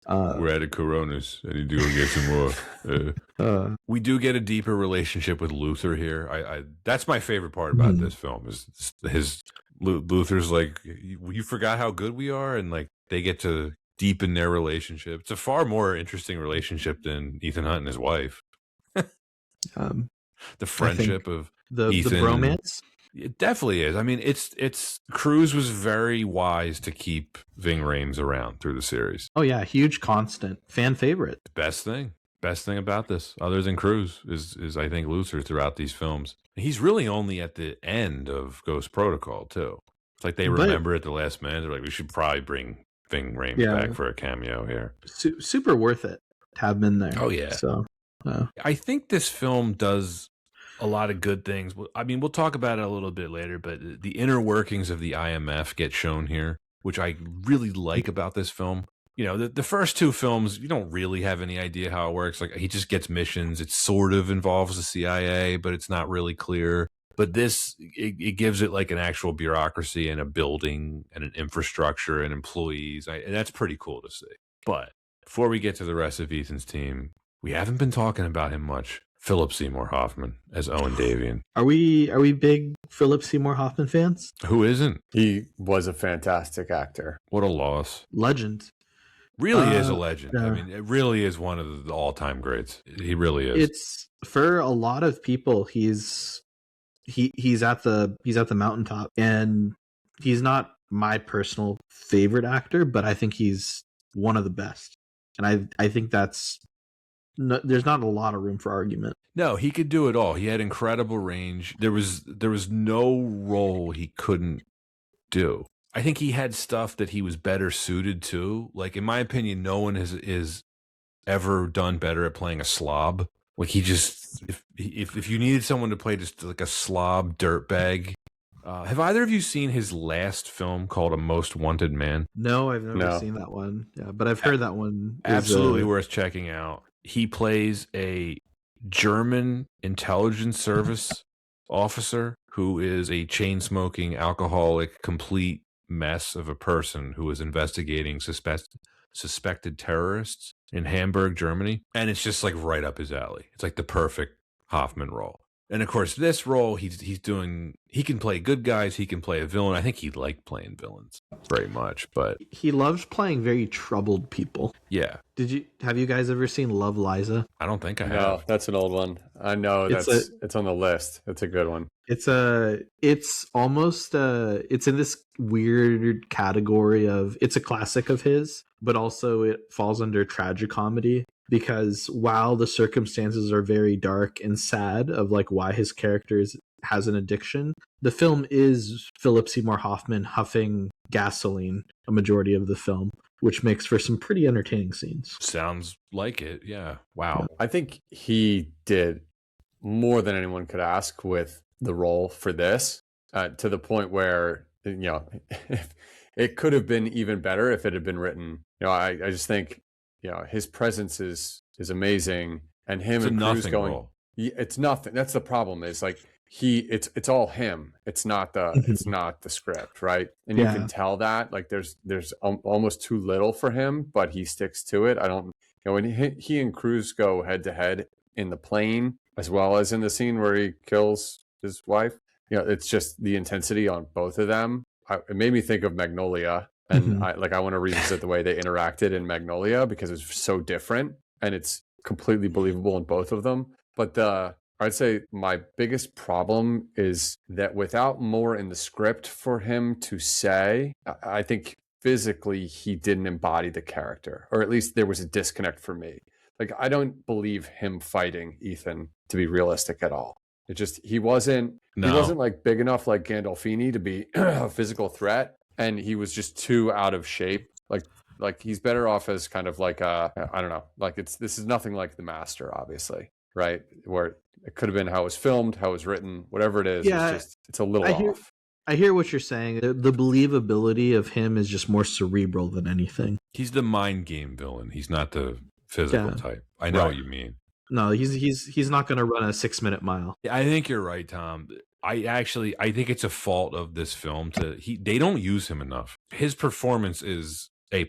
We're out of Coronas. I need to go get some more. We do get a deeper relationship with Luther here. I that's my favorite part about this film is Luther's like, you forgot how good we are, and like they get to deepen their relationship. It's a far more interesting relationship than Ethan Hunt and his wife. The friendship of the Ethan, bromance. It definitely is. I mean, it's Cruise was very wise to keep Ving Rhames around through the series. Oh yeah, huge constant, fan favorite. Best thing about this, other than Cruise, is I think Luther throughout these films. He's really only at the end of Ghost Protocol too. It's like they remember at the last minute. They're like, we should probably bring Ving Rhames back for a cameo here. Super worth it to have been there. Oh yeah. So I think this film does a lot of good things. I mean, we'll talk about it a little bit later, but the inner workings of the IMF get shown here, which I really like about this film. The first two films, you don't really have any idea how it works. Like, he just gets missions. It sort of involves the CIA, but it's not really clear. But this, it gives it like an actual bureaucracy and a building and an infrastructure and employees. And that's pretty cool to see. But before we get to the rest of Ethan's team, we haven't been talking about him much. Philip Seymour Hoffman as Owen Davian. Are we big Philip Seymour Hoffman fans? Who isn't? He was a fantastic actor. What a loss. Legend. Really is a legend. I mean, it really is one of the all-time greats. He really is. It's for a lot of people. He's at the mountaintop, and he's not my personal favorite actor, but I think he's one of the best. And I think that's. No, there's not a lot of room for argument. No, he could do it all. He had incredible range. There was no role he couldn't do. I think he had stuff that he was better suited to. Like, in my opinion, no one is ever done better at playing a slob. Like, he just, if you needed someone to play just like a slob dirtbag. Have either of you seen his last film called A Most Wanted Man? No, I've never seen that one. Yeah, but I've heard that one is absolutely worth checking out. He plays a German intelligence service officer who is a chain-smoking, alcoholic, complete mess of a person who is investigating suspected terrorists in Hamburg, Germany. And it's just like right up his alley. It's like the perfect Hoffman role. And of course, this role he can play good guys, he can play a villain. I think he liked playing villains very much, but he loves playing very troubled people. Yeah. Have you guys ever seen Love, Liza? I don't think I have. No, that's an old one. I know it's on the list. It's a good one. It's almost it's in this weird category of, it's a classic of his, but also it falls under tragicomedy, because while the circumstances are very dark and sad of like why his character has an addiction, the film is Philip Seymour Hoffman huffing gasoline a majority of the film, which makes for some pretty entertaining scenes. Sounds like it, yeah. Wow. I think he did more than anyone could ask with the role for this, to the point where, it could have been even better if it had been written. I just think, his presence is amazing, and him and Cruise going. Role. It's nothing. That's the problem. Is like it's all him. It's not the script, right? And you can tell that like there's almost too little for him, but he sticks to it. I don't. When he and Cruise go head to head in the plane, as well as in the scene where he kills his wife, it's just the intensity on both of them. It made me think of Magnolia. And I want to revisit the way they interacted in Magnolia, because it's so different and it's completely believable in both of them. But I'd say my biggest problem is that without more in the script for him to say, I think physically he didn't embody the character, or at least there was a disconnect for me. Like, I don't believe him fighting Ethan to be realistic at all. It just, he wasn't like big enough like Gandolfini to be a physical threat. And he was just too out of shape. Like he's better off as kind of like I don't know. Like this is nothing like The Master, obviously, right? Where it could have been how it was filmed, how it was written, whatever it is. Yeah, it's a little off. I hear what you're saying. The believability of him is just more cerebral than anything. He's the mind game villain. He's not the physical type. I know what you mean. No, he's not going to run a 6-minute mile. I think you're right, Tom. I think it's a fault of this film they don't use him enough. His performance is A+.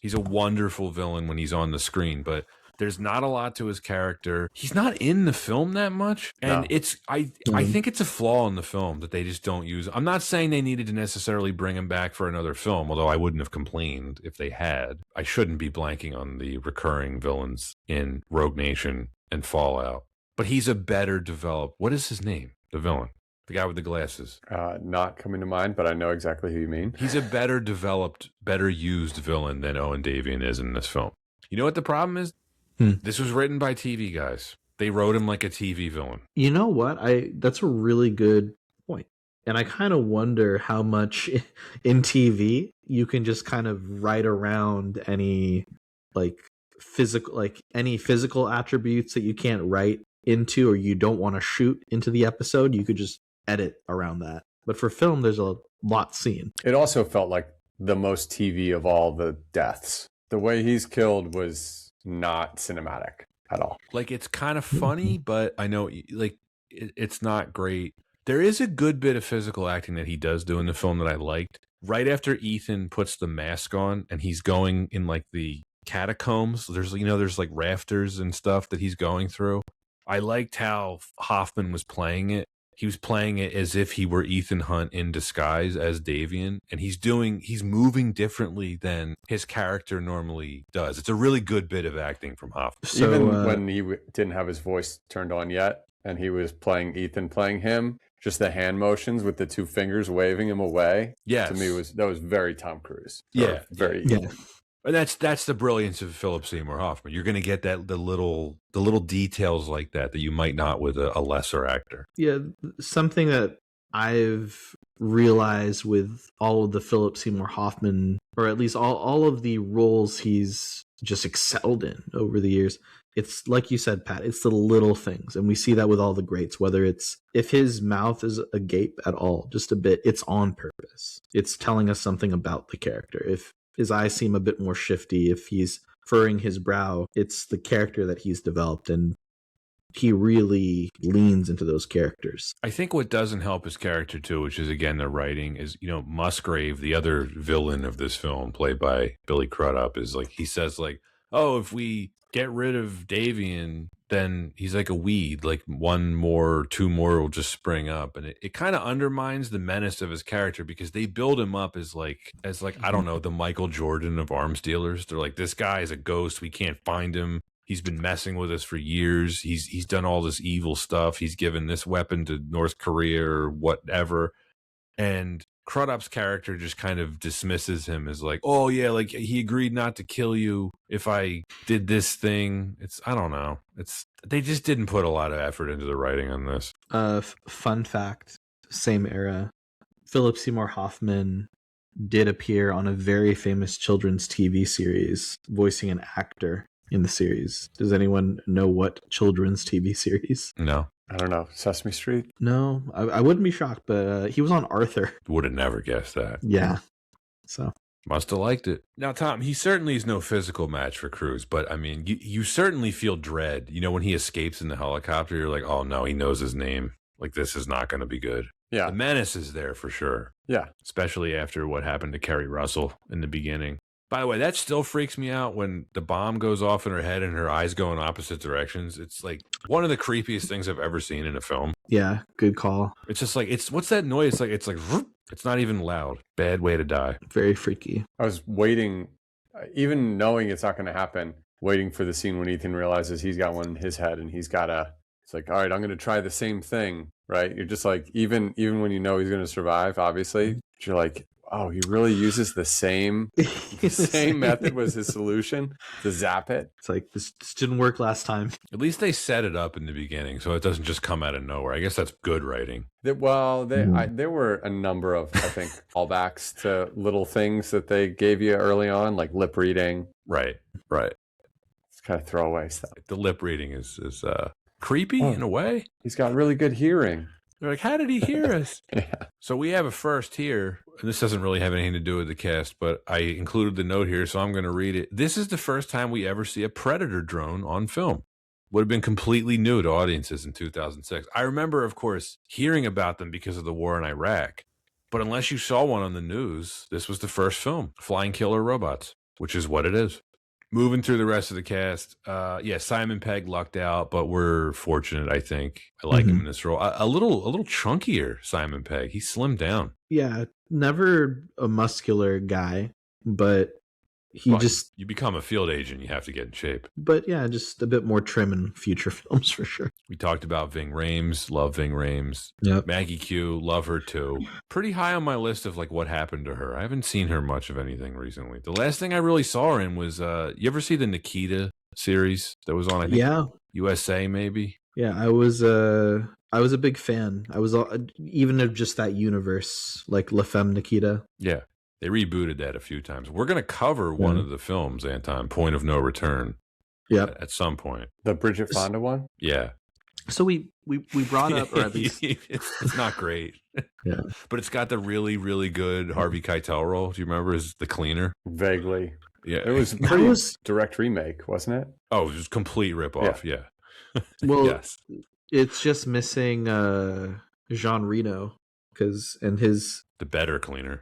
He's a wonderful villain when he's on the screen, but there's not a lot to his character. He's not in the film that much. And I think it's a flaw in the film that they just don't use. I'm not saying they needed to necessarily bring him back for another film, although I wouldn't have complained if they had. I shouldn't be blanking on the recurring villains in Rogue Nation and Fallout. But he's a better developed, what is his name? The villain. The guy with the glasses. Not coming to mind, but I know exactly who you mean. He's a better developed, better used villain than Owen Davian is in this film. You know what the problem is? This was written by TV guys. They wrote him like a TV villain. You know what? That's a really good point. And I kind of wonder how much in TV you can just kind of write around any physical attributes that you can't write into, or you don't want to shoot into the episode. You could just edit around that. But for film, there's a lot seen. It also felt like the most TV of all the deaths. The way he's killed was not cinematic at all. Like, it's kind of funny, but I know, like, it's not great. There is a good bit of physical acting that he does do in the film that I liked. Right after Ethan puts the mask on and he's going in like the catacombs, there's like rafters and stuff that he's going through. I liked how Hoffman was playing it. He was playing it as if he were Ethan Hunt in disguise as Davian, and he's moving differently than his character normally does. It's a really good bit of acting from Hoffman. So, even when he didn't have his voice turned on yet, and he was playing Ethan, playing him, just the hand motions with the two fingers waving him away. Yes. To me that was very Tom Cruise. Yeah, very. Yeah. And that's the brilliance of Philip Seymour Hoffman. You're going to get the little details like that you might not with a lesser actor. Yeah, something that I've realized with all of the Philip Seymour Hoffman, or at least all of the roles he's just excelled in over the years, it's like you said, Pat, it's the little things. And we see that with all the greats, whether it's if his mouth is agape at all, just a bit, it's on purpose. It's telling us something about the character. If his eyes seem a bit more shifty, if he's furrowing his brow, it's the character that he's developed. And he really leans into those characters. I think what doesn't help his character too, which is again the writing, is Musgrave, the other villain of this film, played by Billy Crudup, is like he says like, oh, if we get rid of Davian, then he's like a weed, like one more, two more will just spring up, and it kind of undermines the menace of his character because they build him up as like I don't know, the Michael Jordan of arms dealers. They're like, this guy is a ghost, we can't find him. He's been messing with us for years. He's done all this evil stuff. He's given this weapon to North Korea or whatever. And Crudup's character just kind of dismisses him as like, oh yeah, like he agreed not to kill you if I did this thing. I don't know. They just didn't put a lot of effort into the writing on this. Fun fact, same era, Philip Seymour Hoffman did appear on a very famous children's TV series, voicing an actor in the series. Does anyone know what children's TV series? No. I don't know. Sesame Street? No, I wouldn't be shocked, but he was on Arthur. Would have never guessed that. Yeah. So. Must have liked it. Now, Tom, he certainly is no physical match for Cruise, but I mean, you certainly feel dread. When he escapes in the helicopter, you're like, oh no, he knows his name. Like, this is not going to be good. Yeah. The menace is there for sure. Yeah. Especially after what happened to Kerry Russell in the beginning. By the way, that still freaks me out when the bomb goes off in her head and her eyes go in opposite directions. It's like one of the creepiest things I've ever seen in a film. Yeah, good call. It's just like, what's that noise? It's like, it's not even loud. Bad way to die. Very freaky. I was waiting, even knowing it's not going to happen, waiting for the scene when Ethan realizes he's got one in his head and it's like, all right, I'm going to try the same thing, right? You're just like, even when you know he's going to survive, obviously, you're like, oh, he really uses the same method was his solution to zap it. It's like, this didn't work last time. At least they set it up in the beginning so it doesn't just come out of nowhere. I guess that's good writing. There were a number of, I think, callbacks to little things that they gave you early on, like lip reading. Right. It's kind of throwaway stuff. The lip reading is creepy in a way. He's got really good hearing. They're like, how did he hear us? Yeah. So we have a first here, and this doesn't really have anything to do with the cast, but I included the note here, so I'm going to read it. This is the first time we ever see a Predator drone on film. Would have been completely new to audiences in 2006. I remember, of course, hearing about them because of the war in Iraq, but unless you saw one on the news, this was the first film, Flying Killer Robots, which is what it is. Moving through the rest of the cast, Simon Pegg lucked out, but we're fortunate, I think. I like him in this role. A little chunkier, Simon Pegg. He slimmed down. Yeah, never a muscular guy, but you become a field agent, you have to get in shape. But yeah, just a bit more trim in future films for sure. We talked about Ving Rhames, love Ving Rhames. Yep. Maggie Q, love her too. Pretty high on my list of like what happened to her. I haven't seen her much of anything recently. The last thing I really saw her in was you ever see the Nikita series that was on, I think, USA maybe? Yeah, I was a big fan. I was even of just that universe, like La Femme Nikita. Yeah. They rebooted that a few times. We're going to cover one of the films, Anton, Point of No Return. Yeah, at some point. The Bridget Fonda one? Yeah. So we brought up, or at least it's not great. Yeah. But it's got the really, really good Harvey Keitel role. Do you remember as the cleaner? Vaguely. Yeah. It was pretty direct remake, wasn't it? Oh, it was complete ripoff. Yeah. Well, yes. It's just missing Jean Reno and his the better cleaner.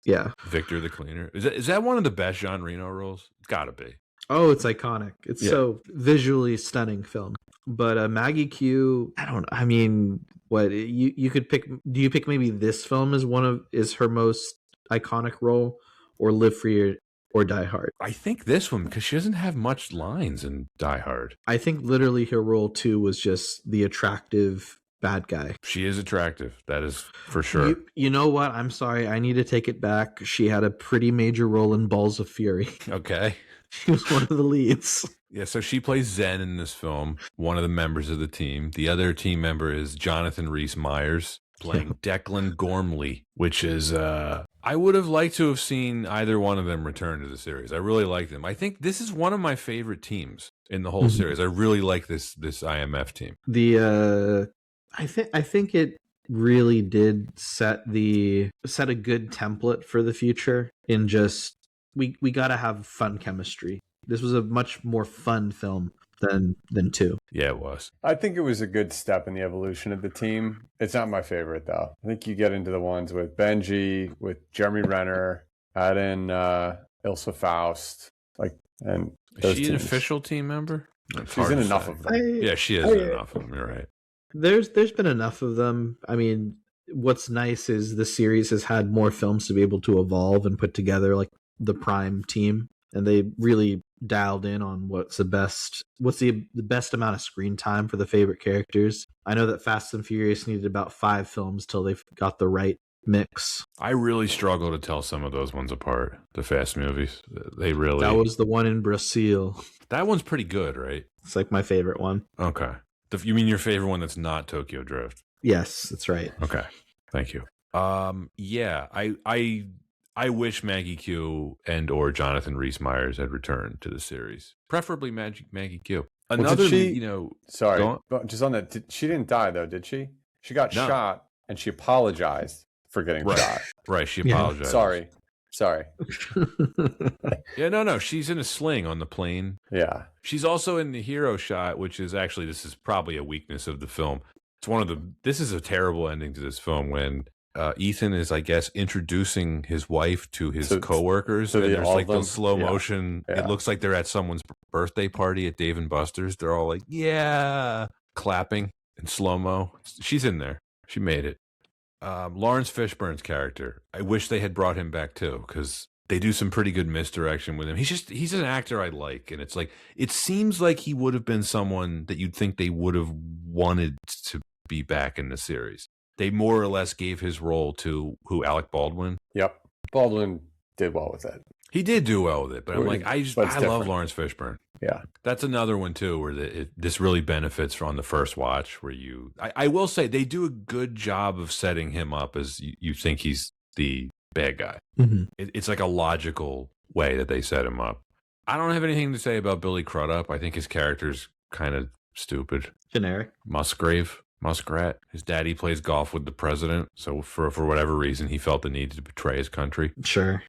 Yeah. Victor the Cleaner. Is that one of the best Jean Reno roles? It's got to be. Oh, it's iconic. It's so visually stunning film. But Maggie Q, I mean, what you could pick? Do you pick maybe this film is her most iconic role, or Live Free or Die Hard? I think this one, because she doesn't have much lines in Die Hard. I think literally her role too was just the attractive bad guy. She is attractive. That is for sure. You know what? I'm sorry. I need to take it back. She had a pretty major role in Balls of Fury. Okay. She was one of the leads. Yeah, so she plays Zen in this film, one of the members of the team. The other team member is Jonathan Rhys Meyers. playing Declan Gormley, which is I would have liked to have seen either one of them return to the series. I really like them. I think this is one of my favorite teams in the whole series. I really like this IMF team. I think it really did set a good template for the future in just we got to have fun chemistry. This was a much more fun film than 2. Yeah, it was. I think it was a good step in the evolution of the team. It's not my favorite, though. I think you get into the ones with Benji, with Jeremy Renner, add in Ilsa Faust, and is she an official team member? She's in enough of them. Yeah, she is in enough of them. You're right. There's been enough of them. I mean, what's nice is the series has had more films to be able to evolve and put together like the prime team, and they really dialed in on what's the best amount of screen time for the favorite characters. I know that Fast and Furious needed about 5 films till they got the right mix. I really struggle to tell some of those ones apart. The Fast movies, they really. That was the one in Brazil. That one's pretty good, right? It's like my favorite one. Okay. You mean your favorite one that's not Tokyo Drift? Yes, that's right. Okay. Thank you. Yeah, I wish Maggie Q and or Jonathan Rhys-Meyers had returned to the series. Preferably Maggie Q. Another, sorry, but just on that, she didn't die though, did she? She got shot and she apologized for getting shot. Right, she apologized. Sorry. Yeah, no, she's in a sling on the plane. Yeah. She's also in the hero shot, which is actually, this is probably a weakness of the film. This is a terrible ending to this film when Ethan is, I guess, introducing his wife to his coworkers, and there's like the slow motion. Yeah. It looks like they're at someone's birthday party at Dave & Buster's. They're all like, yeah, clapping in slow-mo. She's in there. She made it. Lawrence Fishburne's character, I wish they had brought him back too, because they do some pretty good misdirection with him. He's an actor I like, and it's like, it seems like he would have been someone that you'd think they would have wanted to be back in the series. They more or less gave his role to Alec Baldwin. Yep. Baldwin did well with it. He did do well with it, but I'm like, I love Lawrence Fishburne. Yeah. That's another one too, where this really benefits from the first watch, where I will say they do a good job of setting him up as you think he's the bad guy. Mm-hmm. It's like a logical way that they set him up. I don't have anything to say about Billy Crudup. I think his character's kind of stupid. Generic. Muskrat. His daddy plays golf with the president, so for whatever reason, he felt the need to betray his country. Sure.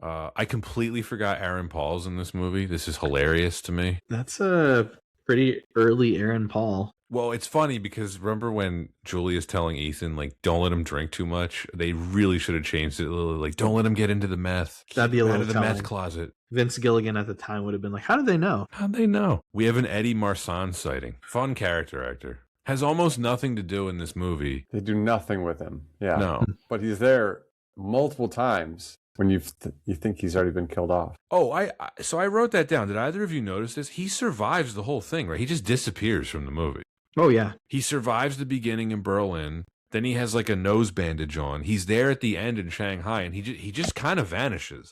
I completely forgot Aaron Paul's in this movie. This is hilarious to me. That's a pretty early Aaron Paul. Well, it's funny because remember when Julia's telling Ethan, like, don't let him drink too much? They really should have changed it a little, like, don't let him get into the meth. That'd be a little out of the telling. meth closet. Vince Gilligan at the time would have been like, how did they know? How'd they know? We have an Eddie Marsan sighting. Fun character actor. Has almost nothing to do in this movie. They do nothing with him. Yeah. No. But he's there multiple times when you think he's already been killed off. Oh, so I wrote that down. Did either of you notice this? He survives the whole thing, right? He just disappears from the movie. Oh, yeah. He survives the beginning in Berlin. Then he has like a nose bandage on. He's there at the end in Shanghai, and he just kind of vanishes.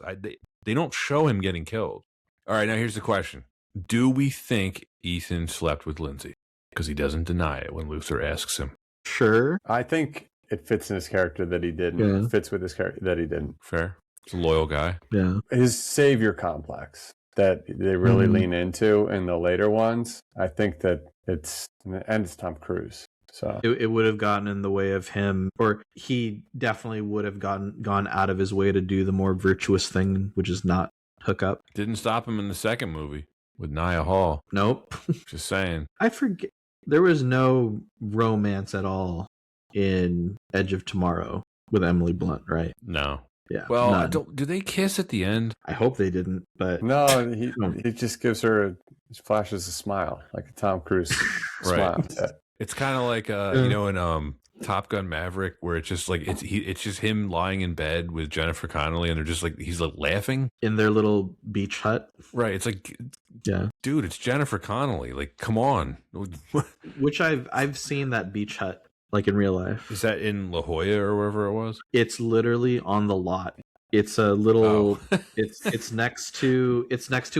They don't show him getting killed. All right, now here's the question. Do we think Ethan slept with Lindsay? Because he doesn't deny it when Luther asks him. Sure. I think it fits in his character that he didn't. Yeah. It fits with his character that he didn't. Fair. He's a loyal guy. Yeah. His savior complex that they really lean into in the later ones. I think that it's Tom Cruise. So it would have gotten in the way of him, or he definitely would have gone out of his way to do the more virtuous thing, which is not hook up. Didn't stop him in the second movie with Nia Hall. Nope. Just saying. I forget. There was no romance at all in Edge of Tomorrow with Emily Blunt, right? No. Yeah. Well, do they kiss at the end? I hope they didn't, but no. He just gives her, flashes a smile, like a Tom Cruise smile. It's kind of like in Top Gun Maverick, where it's just like it's just him lying in bed with Jennifer Connelly, and they're just like he's like laughing in their little beach hut. Right. It's like, yeah, dude, it's Jennifer Connelly. Like, come on. Which I've seen that beach hut like in real life. Is that in La Jolla or wherever it was? It's literally on the lot. It's a little. It's next to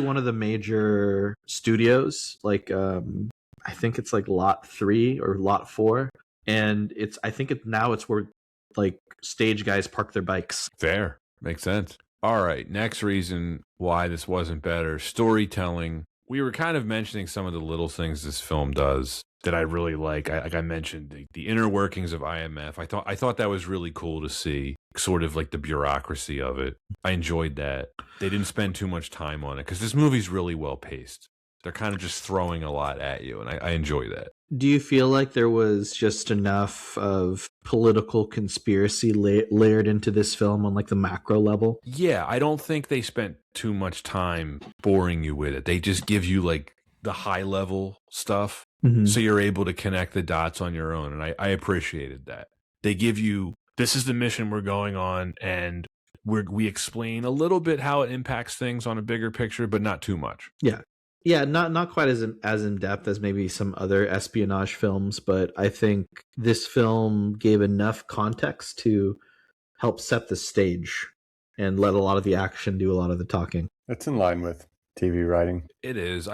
one of the major studios. Like I think it's like lot 3 or lot 4. And I think now it's where like stage guys park their bikes. Fair. Makes sense. All right. Next reason why this wasn't better, storytelling. We were kind of mentioning some of the little things this film does that I really like. Like I mentioned, the inner workings of IMF. I thought that was really cool to see, sort of like the bureaucracy of it. I enjoyed that. They didn't spend too much time on it because this movie's really well paced. They're kind of just throwing a lot at you, and I enjoy that. Do you feel like there was just enough of political conspiracy layered into this film on like the macro level? Yeah, I don't think they spent too much time boring you with it. They just give you like the high level stuff, so you're able to connect the dots on your own, and I appreciated that. They give you, this is the mission we're going on, and we explain a little bit how it impacts things on a bigger picture, but not too much. Yeah, not quite as in depth as maybe some other espionage films, but I think this film gave enough context to help set the stage and let a lot of the action do a lot of the talking. It's in line with TV writing. It is.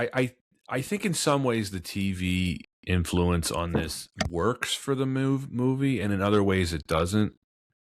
I think in some ways the TV influence on this works for the movie, and in other ways it doesn't.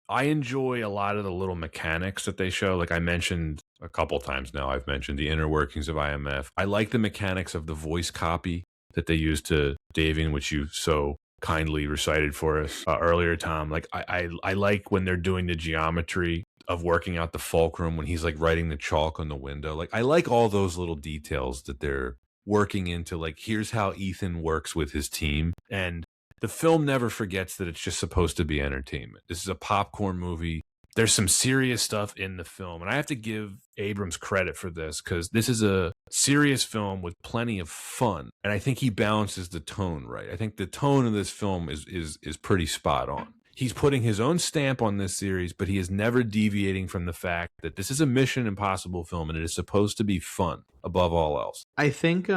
I enjoy a lot of the little mechanics that they show. Like I mentioned a couple times now, I've mentioned the inner workings of IMF. I like the mechanics of the voice copy that they use to Davian, which you so kindly recited for us earlier, Tom. Like I like when they're doing the geometry of working out the fulcrum, when he's like writing the chalk on the window. Like I like all those little details that they're working into. Like here's how Ethan works with his team. And the film never forgets that it's just supposed to be entertainment. This is a popcorn movie. There's some serious stuff in the film, and I have to give Abrams credit for this because this is a serious film with plenty of fun, and I think he balances the tone right. I think the tone of this film is pretty spot on. He's putting his own stamp on this series, but he is never deviating from the fact that this is a Mission Impossible film, and it is supposed to be fun above all else. I think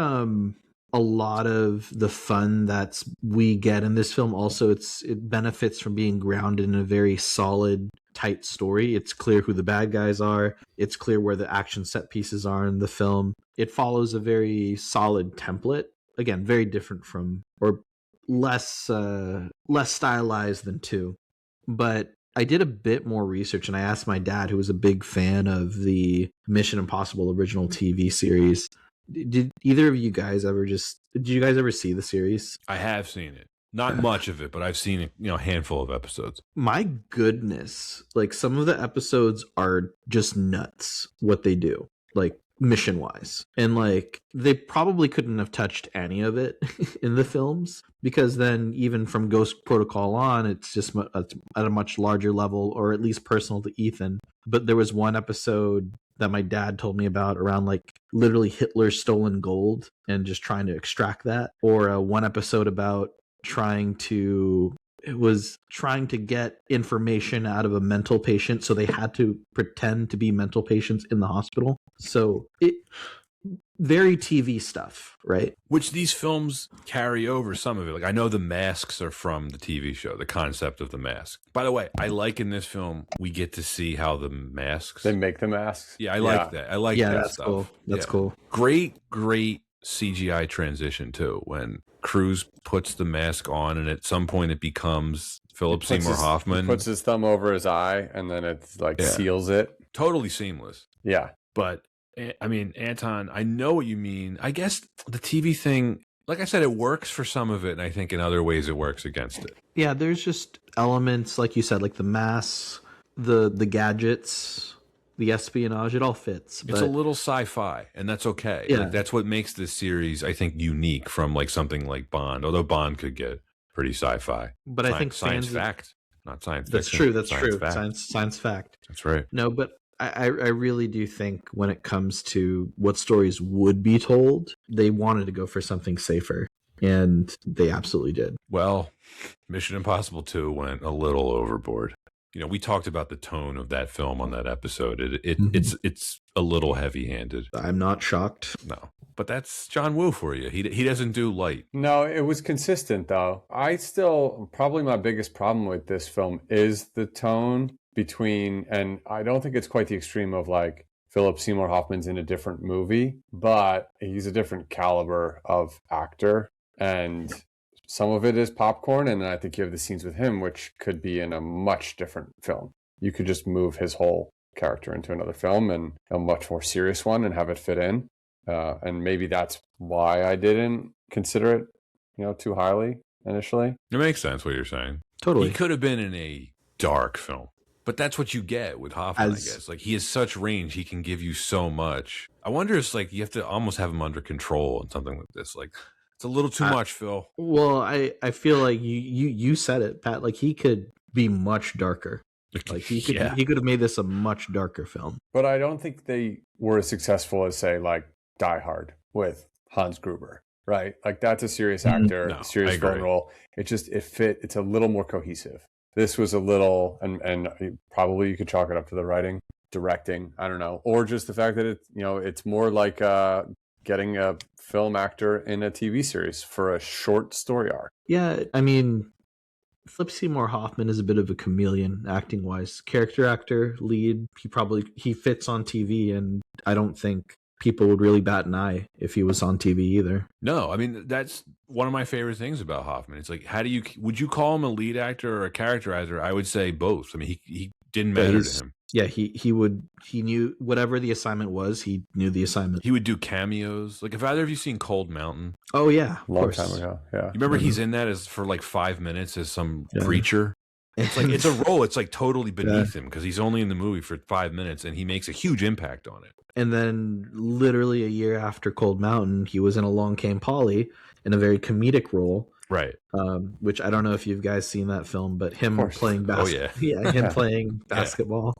a lot of the fun that we get in this film also it benefits from being grounded in a very solid, tight story. It's clear who the bad guys are. It's clear where the action set pieces are in the film. It follows a very solid template. Again, very different from, or less stylized than 2. But I did a bit more research and I asked my dad, who was a big fan of the Mission Impossible original TV series. Did either of you guys did you guys ever see the series? I have seen it. Not much of it, but I've seen a handful of episodes. My goodness. Like some of the episodes are just nuts what they do, like mission wise. And like they probably couldn't have touched any of it in the films, because then even from Ghost Protocol on, it's just at a much larger level, or at least personal to Ethan. But there was one episode that my dad told me about around like literally Hitler's stolen gold and just trying to extract that, or one episode about trying to get information out of a mental patient, so they had to pretend to be mental patients in the hospital. So it very TV stuff, right? Which these films carry over some of it. Like I know the masks are from the TV show, the concept of the mask. By the way, I like in this film we get to see how the masks, they make the masks. Yeah, I like that. I like that that's stuff. Cool. That's cool. Great CGI transition too, when Cruise puts the mask on and at some point it becomes Philip Seymour Hoffman. He puts his thumb over his eye and then it's like seals it. Totally seamless. Yeah. But I mean, Anton, I know what you mean. I guess the TV thing, like I said, it works for some of it, and I think in other ways it works against it. Yeah, there's just elements, like you said, like the masks, the gadgets, the espionage, it all fits. It's a little sci-fi, and that's okay. Yeah. Like, that's what makes this series, I think, unique from like something like Bond, although Bond could get pretty sci-fi. But I think science fact, not science fiction. That's true. That's science true. Fact. Science fact. That's right. No, but I really do think when it comes to what stories would be told, they wanted to go for something safer, and they absolutely did. Well, Mission Impossible 2 went a little overboard. We talked about the tone of that film on that episode. It's a little heavy-handed. I'm not shocked. No, but that's John Woo for you. He doesn't do light. No, it was consistent though. Probably my biggest problem with this film is the tone between, and I don't think it's quite the extreme of like Philip Seymour Hoffman's in a different movie, but he's a different caliber of actor, and some of it is popcorn, and then I think you have the scenes with him, which could be in a much different film. You could just move his whole character into another film and a much more serious one and have it fit in. And maybe that's why I didn't consider it, too highly initially. It makes sense what you're saying. Totally. He could have been in a dark film, but that's what you get with Hoffman, I guess. Like, he has such range; he can give you so much. I wonder if you have to almost have him under control on something like this. Like, it's a little too much, Phil. Well, I feel like you said it, Pat. Like, he could be much darker. Like, he could have made this a much darker film. But I don't think they were as successful as, say, like Die Hard with Hans Gruber, right? Like, that's a serious actor, serious film role. It fit. It's a little more cohesive. This was a little, and probably you could chalk it up to the writing, directing, I don't know, or just the fact that it's more like getting a film actor in a TV series for a short story arc. Yeah, I mean, Philip Seymour Hoffman is a bit of a chameleon acting wise. Character actor, lead, he fits on TV, and I don't think people would really bat an eye if he was on TV either. No, I mean, that's one of my favorite things about Hoffman. It's like, would you call him a lead actor or a character actor? I would say both. I mean, he didn't matter to him. Yeah, he knew whatever the assignment was, he knew the assignment. He would do cameos. Like, have either of you seen Cold Mountain? Oh yeah, long time ago. Yeah, you remember he's in that for like 5 minutes as some preacher. It's like it's a role. It's like totally beneath him because he's only in the movie for 5 minutes and he makes a huge impact on it. And then, literally a year after Cold Mountain, he was in Along Came Polly in a very comedic role. Right. Which I don't know if you guys seen that film, but him playing basketball. Him playing basketball.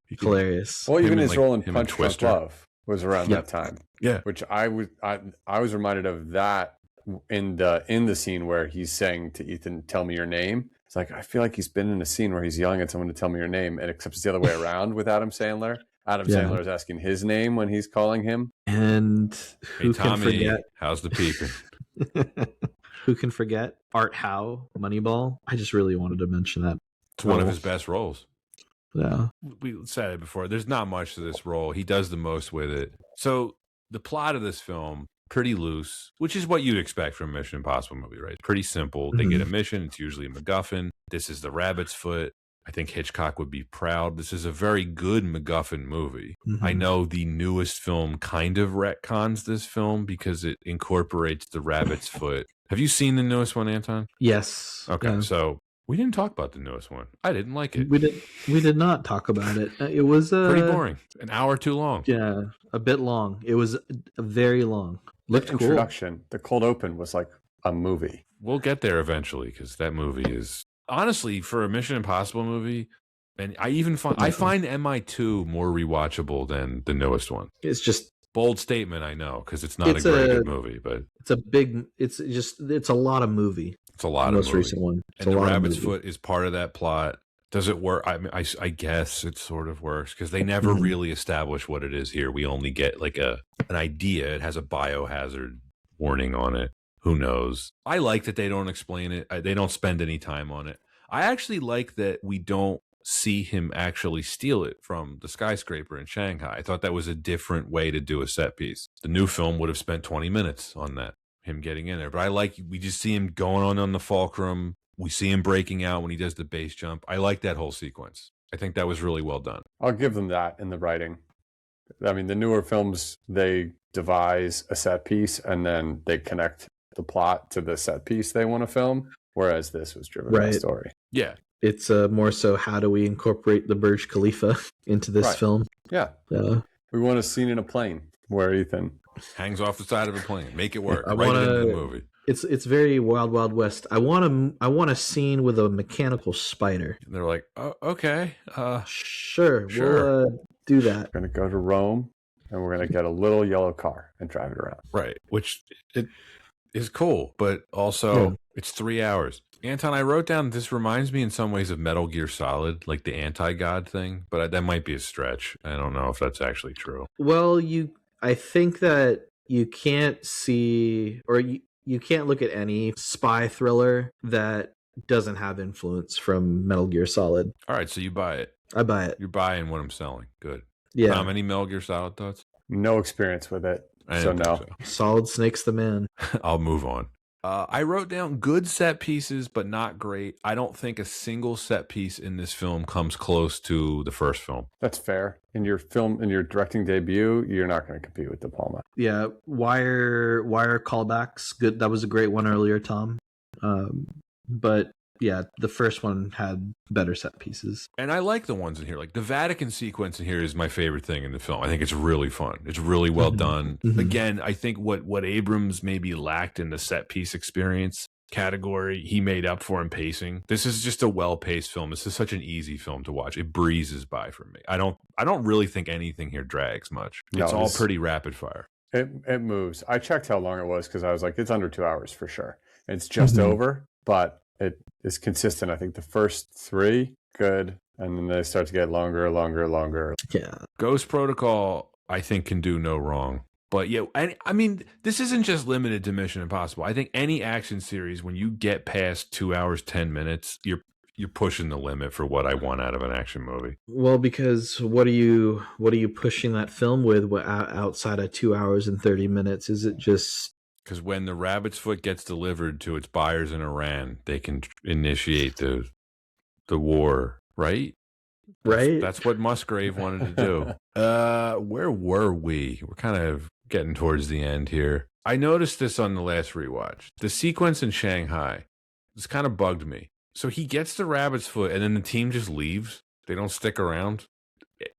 Hilarious. Well, even his role in Punch Drunk Love was around that time. Yeah. Which I was reminded of that in the scene where he's saying to Ethan, "Tell me your name." It's like, I feel like he's been in a scene where he's yelling at someone to tell me your name, and except it's the other way around with Adam Sandler. Adam Sandler is asking his name when he's calling him. And who can forget? How's the peeping? Who can forget Art Howe, Moneyball? I just really wanted to mention that. It's one of his best roles. Yeah. We said it before. There's not much to this role. He does the most with it. So the plot of this film, pretty loose, which is what you'd expect from a Mission Impossible movie, right? Pretty simple. They get a mission. It's usually a MacGuffin. This is the rabbit's foot. I think Hitchcock would be proud. This is a very good MacGuffin movie. I know the newest film kind of retcons this film because it incorporates the rabbit's foot. Have you seen the newest one, Anton? Yes. Okay, so we didn't talk about the newest one. I didn't like it. We did not talk about it. It was pretty boring. An hour too long. Yeah, a bit long. It was very long. Looked cool. Introduction. The cold open was like a movie. We'll get there eventually because that movie is honestly for a Mission Impossible movie. And I find MI2 more rewatchable than the newest one. It's just bold statement, I know, because it's not a very good movie, but it's a lot of movie. It's a lot of most movie. recent one. And the rabbit's foot is part of that plot. Does it work? I mean, I guess it sort of works because they never really establish what it is here. We only get like an idea. It has a biohazard warning on it. Who knows? I like that they don't explain it. They don't spend any time on it. I actually like that we don't see him actually steal it from the skyscraper in Shanghai. I thought that was a different way to do a set piece. The new film would have spent 20 minutes on that, him getting in there. But I like, we just see him going on the fulcrum. We see him breaking out when he does the base jump. I like that whole sequence. I think that was really well done. I'll give them that in the writing. I mean, the newer films, they devise a set piece and then they connect the plot to the set piece they want to film, whereas this was driven by story. Yeah. It's more so how do we incorporate the Burj Khalifa into this film? Yeah. We want a scene in a plane where Ethan hangs off the side of a plane. Make it work. Right into the movie. It's very Wild Wild West. I want a scene with a mechanical spider. And they're like, oh, okay. Sure. We'll do that. We're going to go to Rome and we're going to get a little yellow car and drive it around. Right. Which it is cool, but also it's 3 hours. Anton, I wrote down, this reminds me in some ways of Metal Gear Solid, like the anti-God thing, but that might be a stretch. I don't know if that's actually true. Well, I think that you can't see, or you can't look at any spy thriller that doesn't have influence from Metal Gear Solid. All right, so you buy it. I buy it. You're buying what I'm selling. Good. Yeah. Tom, any Metal Gear Solid thoughts? No experience with it, so no. Solid Snake's the man. I'll move on. I wrote down good set pieces, but not great. I don't think a single set piece in this film comes close to the first film. That's fair. In your directing debut, you're not going to compete with De Palma. Yeah, wire callbacks. Good. That was a great one earlier, Tom. But yeah, the first one had better set pieces. And I like the ones in here. Like the Vatican sequence in here is my favorite thing in the film. I think it's really fun. It's really well done. Again, I think what Abrams maybe lacked in the set piece experience category, he made up for in pacing. This is just a well-paced film. This is such an easy film to watch. It breezes by for me. I don't really think anything here drags much. It's all pretty rapid fire. It moves. I checked how long it was because I was like, it's under 2 hours for sure. It's just over, but it is consistent. I think the first 3, good, and then they start to get longer. Yeah. Ghost Protocol, I think, can do no wrong. But yeah, I mean, this isn't just limited to Mission Impossible. I think any action series, when you get past 2 hours, 10 minutes, you're pushing the limit for what I want out of an action movie. Well, because what are you pushing that film with outside of 2 hours and 30 minutes? Is it just... Because when the rabbit's foot gets delivered to its buyers in Iran, they can initiate the war, right? Right. That's what Musgrave wanted to do. Where were we? We're kind of getting towards the end here. I noticed this on the last rewatch. The sequence in Shanghai, this kind of bugged me. So he gets the rabbit's foot and then the team just leaves. They don't stick around.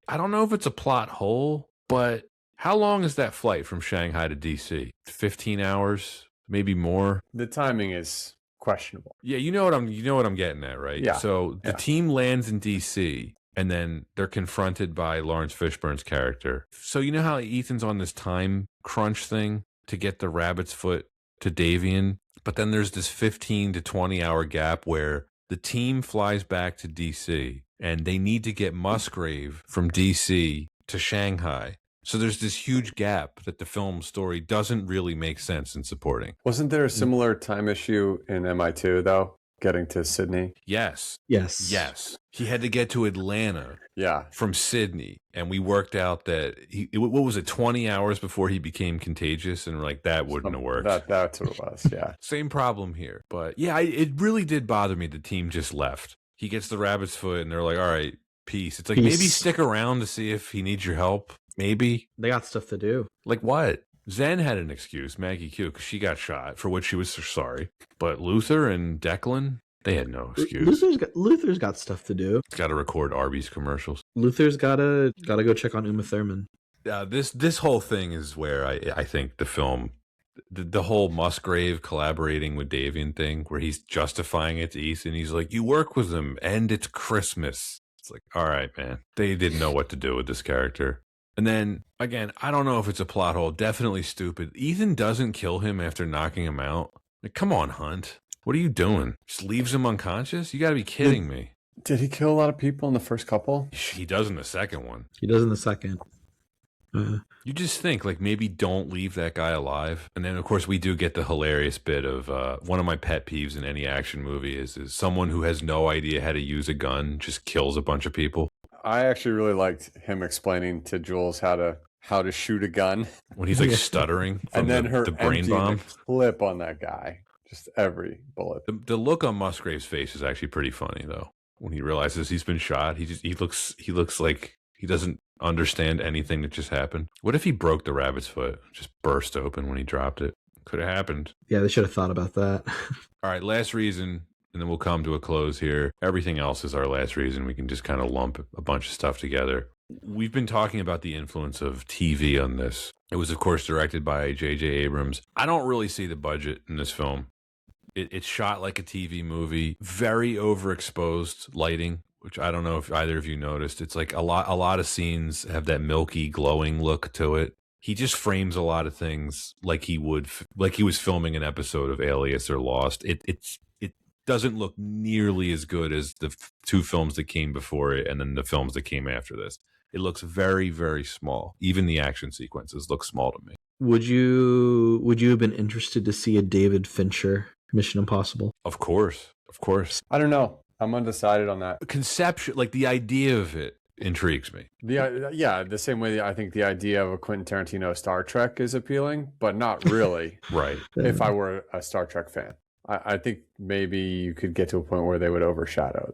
I don't know if it's a plot hole, but how long is that flight from Shanghai to DC? 15 hours, maybe more. The timing is questionable. Yeah, you know what I'm getting at, right? Yeah. So the team lands in DC and then they're confronted by Lawrence Fishburne's character. So you know how Ethan's on this time crunch thing to get the rabbit's foot to Davian, but then there's this 15 to 20 hour gap where the team flies back to DC and they need to get Musgrave from DC to Shanghai. So there's this huge gap that the film story doesn't really make sense in supporting. Wasn't there a similar time issue in MI2 though, getting to Sydney? Yes. He had to get to Atlanta from Sydney, and we worked out that what was it, 20 hours before he became contagious, and we're like, that wouldn't have worked. That's what it was, yeah. Same problem here. But yeah, it really did bother me the team just left. He gets the rabbit's foot, and they're like, all right, peace. It's like, maybe stick around to see if he needs your help. Maybe. They got stuff to do. Like what? Zen had an excuse, Maggie Q, because she got shot, for which she was sorry. But Luther and Declan, they had no excuse. Luther's got stuff to do. He's got to record Arby's commercials. Luther's gotta go check on Uma Thurman. This whole thing is where I think the film, the whole Musgrave collaborating with Davian thing, where he's justifying it to Ethan. He's like, you work with him, and it's Christmas. It's like, all right, man. They didn't know what to do with this character. And then, again, I don't know if it's a plot hole. Definitely stupid. Ethan doesn't kill him after knocking him out. Like, come on, Hunt. What are you doing? Just leaves him unconscious? You got to be kidding me. Did he kill a lot of people in the first couple? He does in the second one. He does in the second. You just think, like, maybe don't leave that guy alive. And then, of course, we do get the hilarious bit of one of my pet peeves in any action movie is someone who has no idea how to use a gun just kills a bunch of people. I actually really liked him explaining to Jules how to shoot a gun when he's like stuttering from and then the brain bomb clip on that guy, just every bullet. The look on Musgrave's face is actually pretty funny though. When he realizes he's been shot, he looks like he doesn't understand anything that just happened. What if he broke the rabbit's foot, just burst open when he dropped it? Could have happened. Yeah, they should have thought about that. All right, last reason. And then we'll come to a close here. Everything else is our last reason. We can just kind of lump a bunch of stuff together. We've been talking about the influence of TV on this. It was, of course, directed by J.J. Abrams. I don't really see the budget in this film. It's shot like a TV movie. Very overexposed lighting, which I don't know if either of you noticed. It's like a lot of scenes have that milky, glowing look to it. He just frames a lot of things like he was filming an episode of Alias or Lost. It doesn't look nearly as good as the two films that came before it and then the films that came after this. It looks very, very small. Even the action sequences look small to me. Would you have been interested to see a David Fincher Mission Impossible? Of course. I don't know. I'm undecided on that. Conception, like the idea of it intrigues me. The same way I think the idea of a Quentin Tarantino Star Trek is appealing, but not really. Right. If I were a Star Trek fan, I think maybe you could get to a point where they would overshadow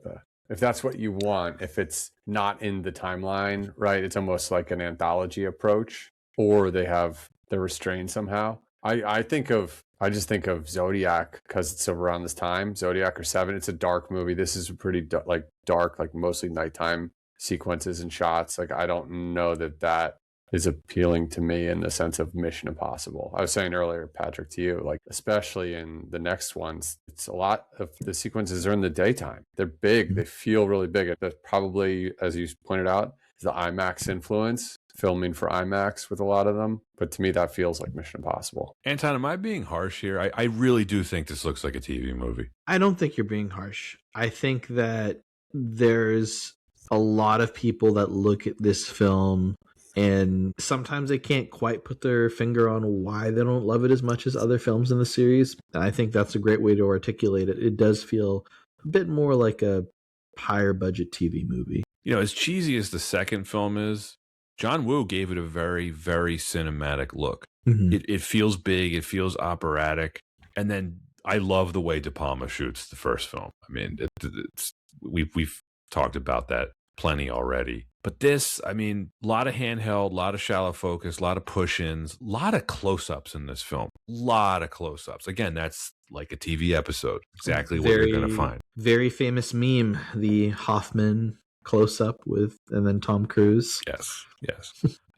if that's what you want, if it's not in the timeline, right? It's almost like an anthology approach, or they're restrained somehow. I just think of Zodiac because it's around this time, Zodiac or Seven. It's a dark movie. This is a pretty dark, like mostly nighttime sequences and shots. Like, I don't know that is appealing to me in the sense of Mission Impossible. I was saying earlier, Patrick, to you, like, especially in the next ones, it's a lot of the sequences are in the daytime. They're big. They feel really big. That's probably, as you pointed out, is the IMAX influence, filming for IMAX with a lot of them. But to me, that feels like Mission Impossible. Anton, am I being harsh here? I really do think this looks like a TV movie. I don't think you're being harsh. I think that there's a lot of people that look at this film and sometimes they can't quite put their finger on why they don't love it as much as other films in the series. And I think that's a great way to articulate it. It does feel a bit more like a higher budget TV movie. You know, as cheesy as the second film is, John Woo gave it a very, very cinematic look. Mm-hmm. It feels big. It feels operatic. And then I love the way De Palma shoots the first film. I mean, we've talked about that plenty already. But this, I mean, a lot of handheld, a lot of shallow focus, a lot of push-ins, a lot of close-ups in this film. A lot of close-ups. Again, that's like a TV episode. Exactly what you're going to find. Very famous meme, the Hoffman close-up and then Tom Cruise. Yes.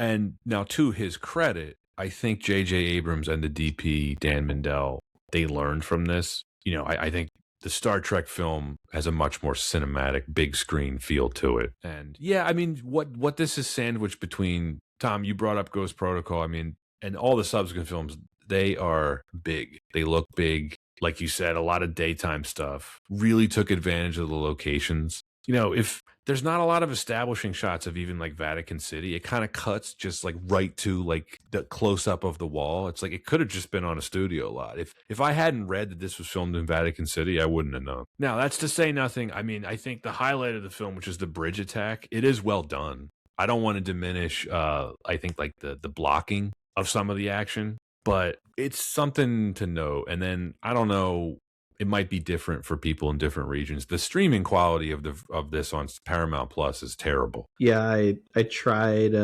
And now, to his credit, I think J.J. Abrams and the DP, Dan Mindell, they learned from this. You know, I think the Star Trek film has a much more cinematic, big screen feel to it. And yeah, I mean, what this is sandwiched between, Tom, you brought up Ghost Protocol. I mean, and all the subsequent films, they are big. They look big. Like you said, a lot of daytime stuff. Really took advantage of the locations. You know, if there's not a lot of establishing shots of even like Vatican City, it kind of cuts just like right to like the close up of the wall. It's like it could have just been on a studio lot. If I hadn't read that this was filmed in Vatican City, I wouldn't have known. Now, that's to say nothing. I mean, I think the highlight of the film, which is the bridge attack, it is well done. I don't want to diminish, I think, like the blocking of some of the action, but it's something to note. And then I don't know. It might be different for people in different regions. The streaming quality of this on Paramount Plus is terrible. Yeah, I tried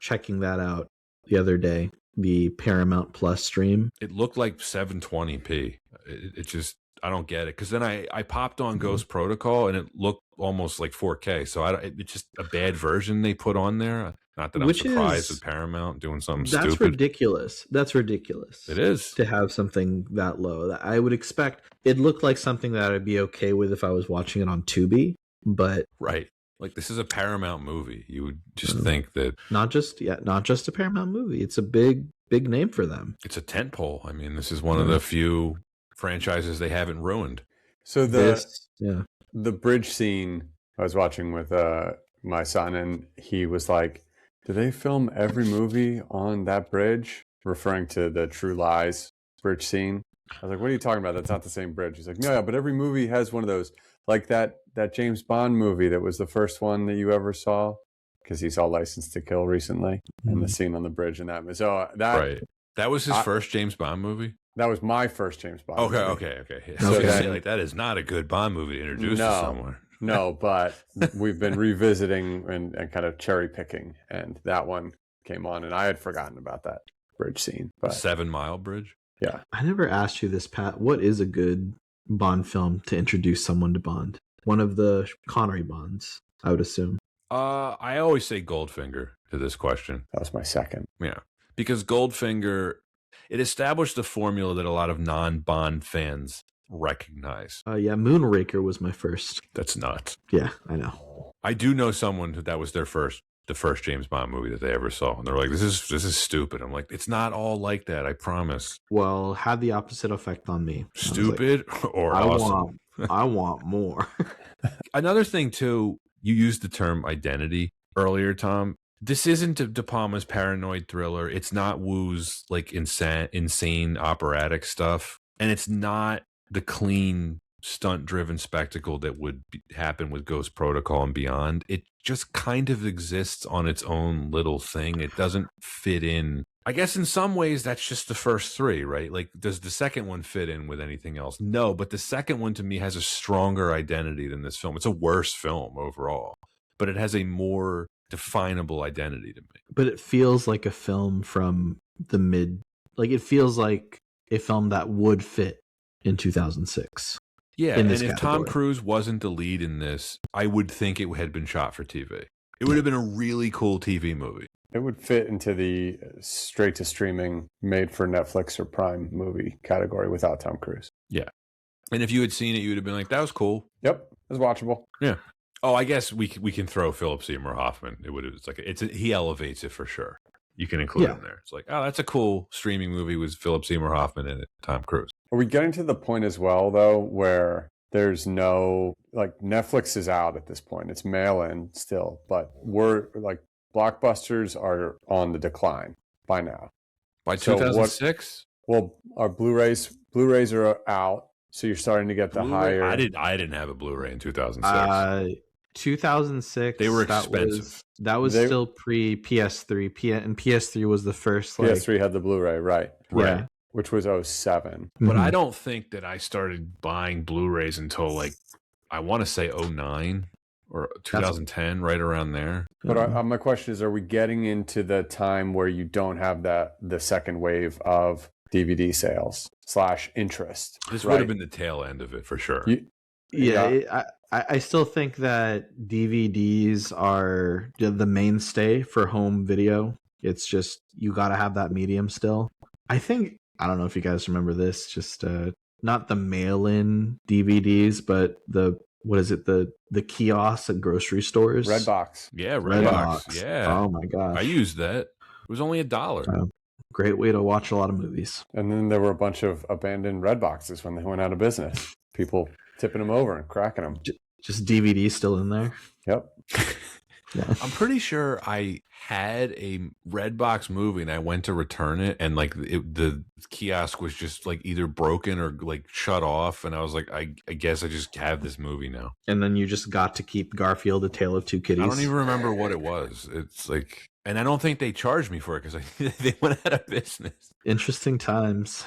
checking that out the other day, the Paramount Plus stream. It looked like 720p. It just, I don't get it. Because then I popped on Ghost Protocol and it looked almost like 4K. So it's just a bad version they put on there. Not that I'm surprised with Paramount doing something stupid. That's ridiculous. That's ridiculous. It is. To have something that low. I would expect, it looked like something that I'd be okay with if I was watching it on Tubi, but... Right. Like, this is a Paramount movie. You would just think that... Not just a Paramount movie. It's a big name for them. It's a tentpole. I mean, this is one of the few franchises they haven't ruined. So the bridge scene, I was watching with my son, and he was like, do they film every movie on that bridge? Referring to the True Lies bridge scene. I was like, what are you talking about? That's not the same bridge. He's like, no, yeah, but every movie has one of those. Like that James Bond movie that was the first one that you ever saw, because he saw License to Kill recently, and the scene on the bridge in that. So that was his first James Bond movie? That was my first James Bond movie. Okay. Yeah. So that is not a good Bond movie to introduce to someone. No, but we've been revisiting and kind of cherry picking, and that one came on, and I had forgotten about that bridge scene. But 7 Mile Bridge? Yeah. I never asked you this, Pat. What is a good Bond film to introduce someone to Bond? One of the Connery Bonds, I would assume. I always say Goldfinger to this question. That was my second. Yeah. Because Goldfinger, it established the formula that a lot of non-Bond fans recognize. Moonraker was my first. That's nuts. Yeah, I know. I do know someone that was the first James Bond movie that they ever saw, and they're like, "This is stupid." I'm like, "It's not all like that, I promise." Well, had the opposite effect on me. Stupid or awesome. I want more. Another thing too, you used the term identity earlier, Tom. This isn't De Palma's paranoid thriller. It's not Woo's like insane operatic stuff, and it's not the clean stunt-driven spectacle that would happen with Ghost Protocol and beyond. It just kind of exists on its own little thing. It doesn't fit in. I guess in some ways that's just the first three, right? Like, does the second one fit in with anything else? No, but the second one to me has a stronger identity than this film. It's a worse film overall, but it has a more definable identity to me. But it feels like a film from the it feels like a film that would fit in 2006. Yeah, in and this if category. Tom Cruise wasn't the lead in this, I would think it had been shot for TV. It would have been a really cool TV movie. It would fit into the straight to streaming, made for Netflix or Prime movie category without Tom Cruise. Yeah. And if you had seen it, you would have been like, that was cool. Yep. It was watchable. Yeah. Oh, I guess we can throw Philip Seymour Hoffman. He elevates it for sure. You can include him there. It's like, oh, that's a cool streaming movie with Philip Seymour Hoffman in it, Tom Cruise. Are we getting to the point as well, though, where there's no, like, Netflix is out at this point. It's mail-in still, but we're like, blockbusters are on the decline by now. By 2006? Well, our Blu-rays are out, so you're starting to get the higher. I didn't have a Blu-ray in 2006. 2006. They were expensive. That was still pre PS3. And PS3 was the first. PS3 had the Blu-ray, right? Yeah. Which was 07. But I don't think that I started buying Blu-rays until I want to say 09 or 2010, right around there. But my question is, are we getting into the time where you don't have the second wave of DVD sales / interest? This would have been the tail end of it for sure. I still think that DVDs are the mainstay for home video. It's just, you got to have that medium still. I don't know if you guys remember this, just not the mail-in DVDs, but the kiosks at grocery stores. Redbox. Yeah, Redbox. Yeah. Oh my gosh. I used that. It was only $1. Great way to watch a lot of movies. And then there were a bunch of abandoned Redboxes when they went out of business. People tipping them over and cracking them. Just DVD still in there. Yep. Yeah. I'm pretty sure I had a Redbox movie and I went to return it, and the kiosk was just either broken or shut off, and I was like, I guess I just have this movie now. And then you just got to keep Garfield: A Tale of Two Kitties. I don't even remember what it was. It's and I don't think they charged me for it because they went out of business. Interesting times.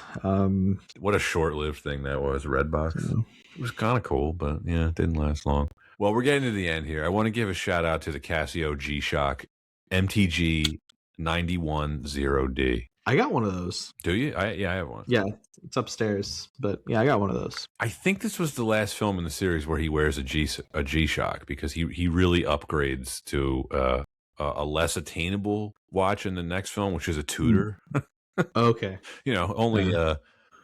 What a short-lived thing that was, Redbox. Yeah. It was kind of cool, but yeah, it didn't last long. Well, we're getting to the end here. I want to give a shout out to the Casio G-Shock MTG 910D. I got one of those. Do you? I have one. Yeah, it's upstairs, but yeah, I got one of those. I think this was the last film in the series where he wears a G-Shock, because he really upgrades to a less attainable watch in the next film, which is a Tudor. Okay.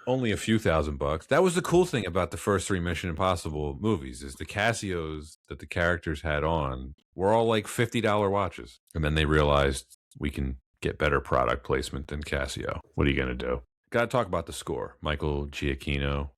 Only a few $1,000. That was the cool thing about the first three Mission Impossible movies, is the Casios that the characters had on were all $50 watches. And then they realized we can get better product placement than Casio. What are you going to do? Got to talk about the score. Michael Giacchino.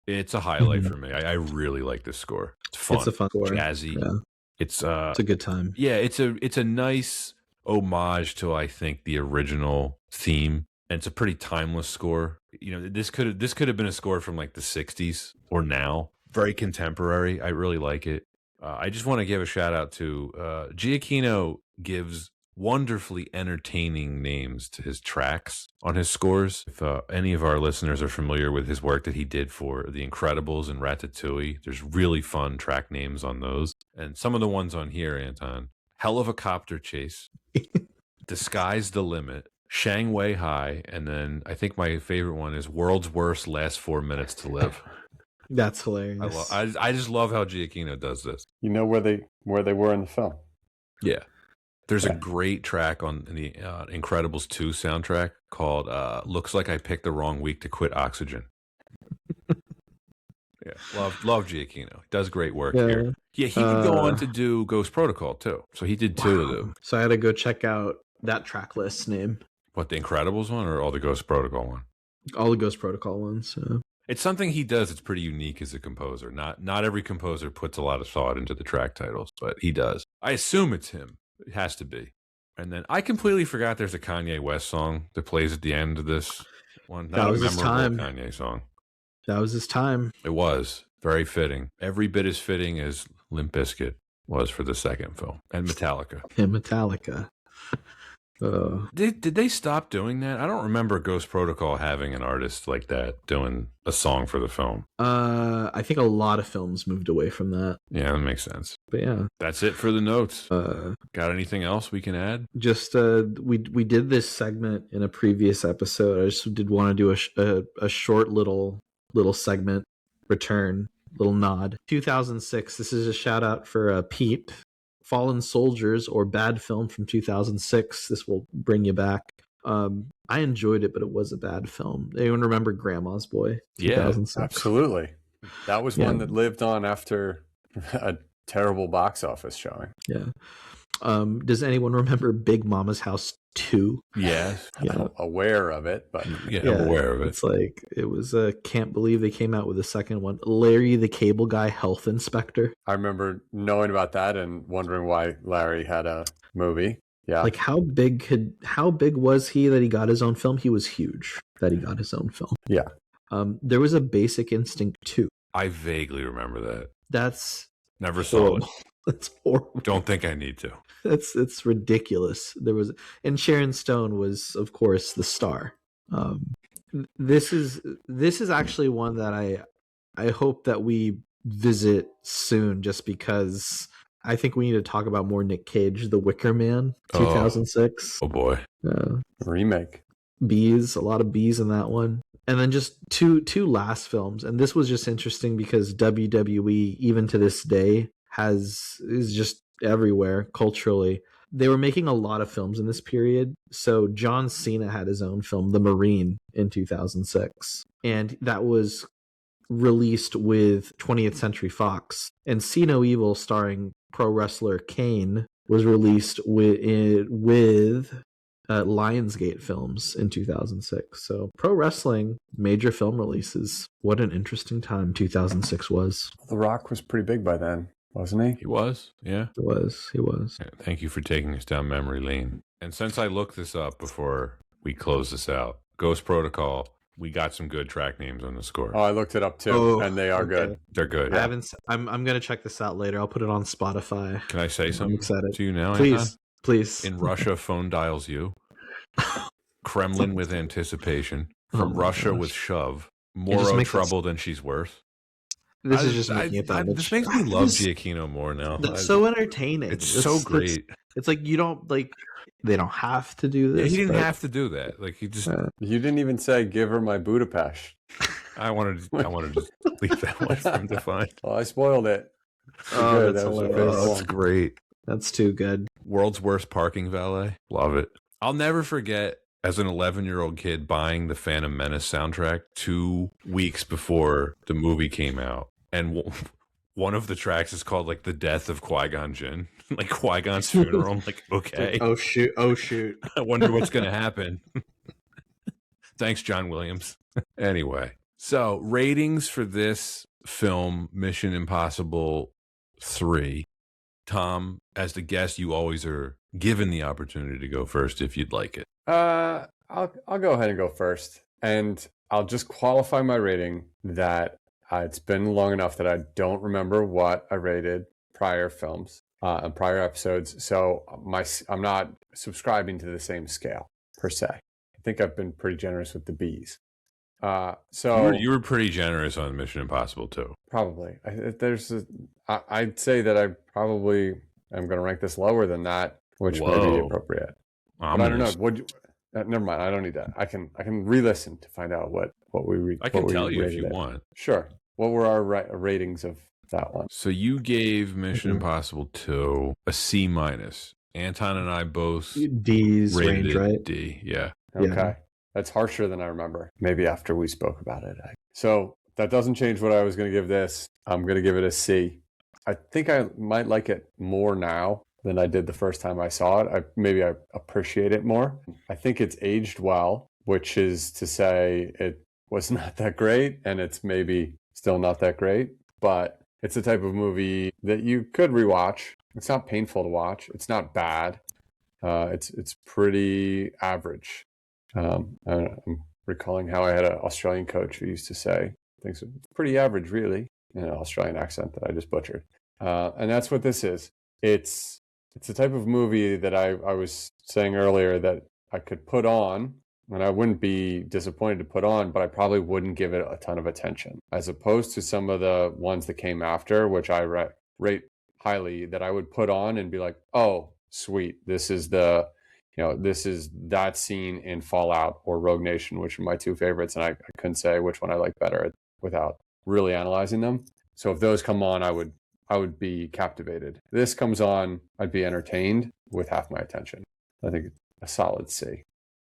It's a highlight for me. I really like this score. It's fun. It's a fun score. Jazzy. Yeah. It's a good time. Yeah, it's a nice homage to, I think, the original theme. And it's a pretty timeless score. This could have been a score from the 60s or now. Very contemporary. I really like it. I just want to give a shout out to Giacchino. Gives wonderfully entertaining names to his tracks on his scores. If any of our listeners are familiar with his work that he did for The Incredibles and Ratatouille, there's really fun track names on those. And some of the ones on here, Anton: Hell of a Copter Chase, The Sky's the Limit, Shanghai High, and then I think my favorite one is World's Worst Last 4 Minutes to Live. That's hilarious. I just love how Giacchino does this. You know where they were in the film. Yeah. There's a great track on the Incredibles 2 soundtrack called Looks Like I Picked the Wrong Week to Quit Oxygen. Yeah, love Giacchino. He does great work here. Yeah, he could go on to do Ghost Protocol too. So he did two of them. So I had to go check out that track list name. What, the Incredibles one or all the Ghost Protocol one? All the Ghost Protocol ones. So. It's something he does that's pretty unique as a composer. Not every composer puts a lot of thought into the track titles, but he does. I assume it's him. It has to be. And then I completely forgot there's a Kanye West song that plays at the end of this one. That was his time. Kanye song. That was his time. It was. Very fitting. Every bit as fitting as Limp Bizkit was for the second film. And Metallica. And Metallica. Did they stop doing that? I don't remember Ghost Protocol having an artist like that doing a song for the film. I think a lot of films moved away from that. Yeah, that makes sense. But yeah. That's it for the notes. Got anything else we can add? Just we did this segment in a previous episode. I just did want to do a short little segment return, little nod. 2006. This is a shout out for Pete. Fallen Soldiers, or Bad Film from 2006. This will bring you back. I enjoyed it, but it was a bad film. Anyone remember Grandma's Boy? Yeah, absolutely. That was one that lived on after a terrible box office showing. Yeah. Does anyone remember Big Mama's House 2? Yes. Yeah. I'm aware of it, but I'm aware of it. It's like, it was can't believe they came out with a second one. Larry the Cable Guy Health Inspector. I remember knowing about that and wondering why Larry had a movie. Yeah. Like how big was he that he got his own film? He was huge that he got his own film. Yeah. There was a Basic Instinct 2. I vaguely remember that. That's never saw it. That's horrible. Don't think I need to. It's ridiculous. And Sharon Stone was, of course, the star. This is actually one that I hope that we visit soon, just because I think we need to talk about more Nick Cage, The Wicker Man, 2006. Oh boy, remake. A lot of bees in that one. And then just two last films, and this was just interesting because WWE, even to this day, is just everywhere culturally. They were making a lot of films in this period. So John Cena had his own film, The Marine, in 2006, and that was released with 20th Century Fox. And See No Evil, starring pro wrestler Kane, was released with Lionsgate Films in 2006. So pro wrestling, major film releases. What an interesting time 2006 was. The Rock was pretty big by then, wasn't he? He was, yeah. He was. Yeah, thank you for taking us down memory lane. And since I looked this up before we close this out, Ghost Protocol, we got some good track names on the score. Oh, I looked it up too, and they are good. They're good. I haven't. I'm gonna check this out later. I'll put it on Spotify. Can I say something to you now, Please, Anton? please. In Russia, phone dials you. Kremlin with anticipation. From Russia with shove. More trouble than she's worth. This is just making it that much. This makes me love Giacchino more now. That's so entertaining. It's so great. It's like you don't like. They don't have to do this. He didn't have to do that. Like he just. You didn't even say give her my Budapest. I wanted to leave that one for him to find. Well, I spoiled it. Oh, that's hilarious. That's great. That's too good. World's worst parking valet. Love it. I'll never forget as an 11-year-old kid buying the Phantom Menace soundtrack 2 weeks before the movie came out. And one of the tracks is called like The Death of Qui-Gon Jinn. Like Qui-Gon's funeral. I'm like, okay. Oh shoot. I wonder what's going to happen. Thanks, John Williams. Anyway, so ratings for this film, Mission Impossible 3. Tom, as the guest, you always are given the opportunity to go first if you'd like it. I'll go ahead and go first, and I'll just qualify my rating that it's been long enough that I don't remember what I rated prior films and prior episodes, so I'm not subscribing to the same scale per se. I think I've been pretty generous with the B's. So you were pretty generous on Mission Impossible too. Probably. I'd say that I probably am going to rank this lower than that, which may be appropriate. But I don't know. Never mind. I don't need that. I can re-listen to find out what we read. I can tell you if you want. Sure. What were our ratings of that one? So you gave Mission Impossible 2 a C-. Anton and I both D's rated range, right? D. Yeah. Okay. Yeah. That's harsher than I remember. Maybe after we spoke about it. So that doesn't change what I was going to give this. I'm going to give it a C. I think I might like it more now than I did the first time I saw it. Maybe I appreciate it more. I think it's aged well, which is to say it was not that great, and it's maybe still not that great, but it's the type of movie that you could rewatch. It's not painful to watch. It's not bad. It's pretty average. I'm recalling how I had an Australian coach who used to say things are pretty average, really. in an Australian accent that I just butchered. And that's what this is. It's the type of movie that I was saying earlier that I could put on, and I wouldn't be disappointed to put on, but I probably wouldn't give it a ton of attention, as opposed to some of the ones that came after, which I rate highly, that I would put on and be like, oh, sweet, this is that scene in Fallout or Rogue Nation, which are my two favorites, and I couldn't say which one I like better without really analyzing them. So if those come on, I would be captivated. This comes on, I'd be entertained with half my attention. I think a solid C.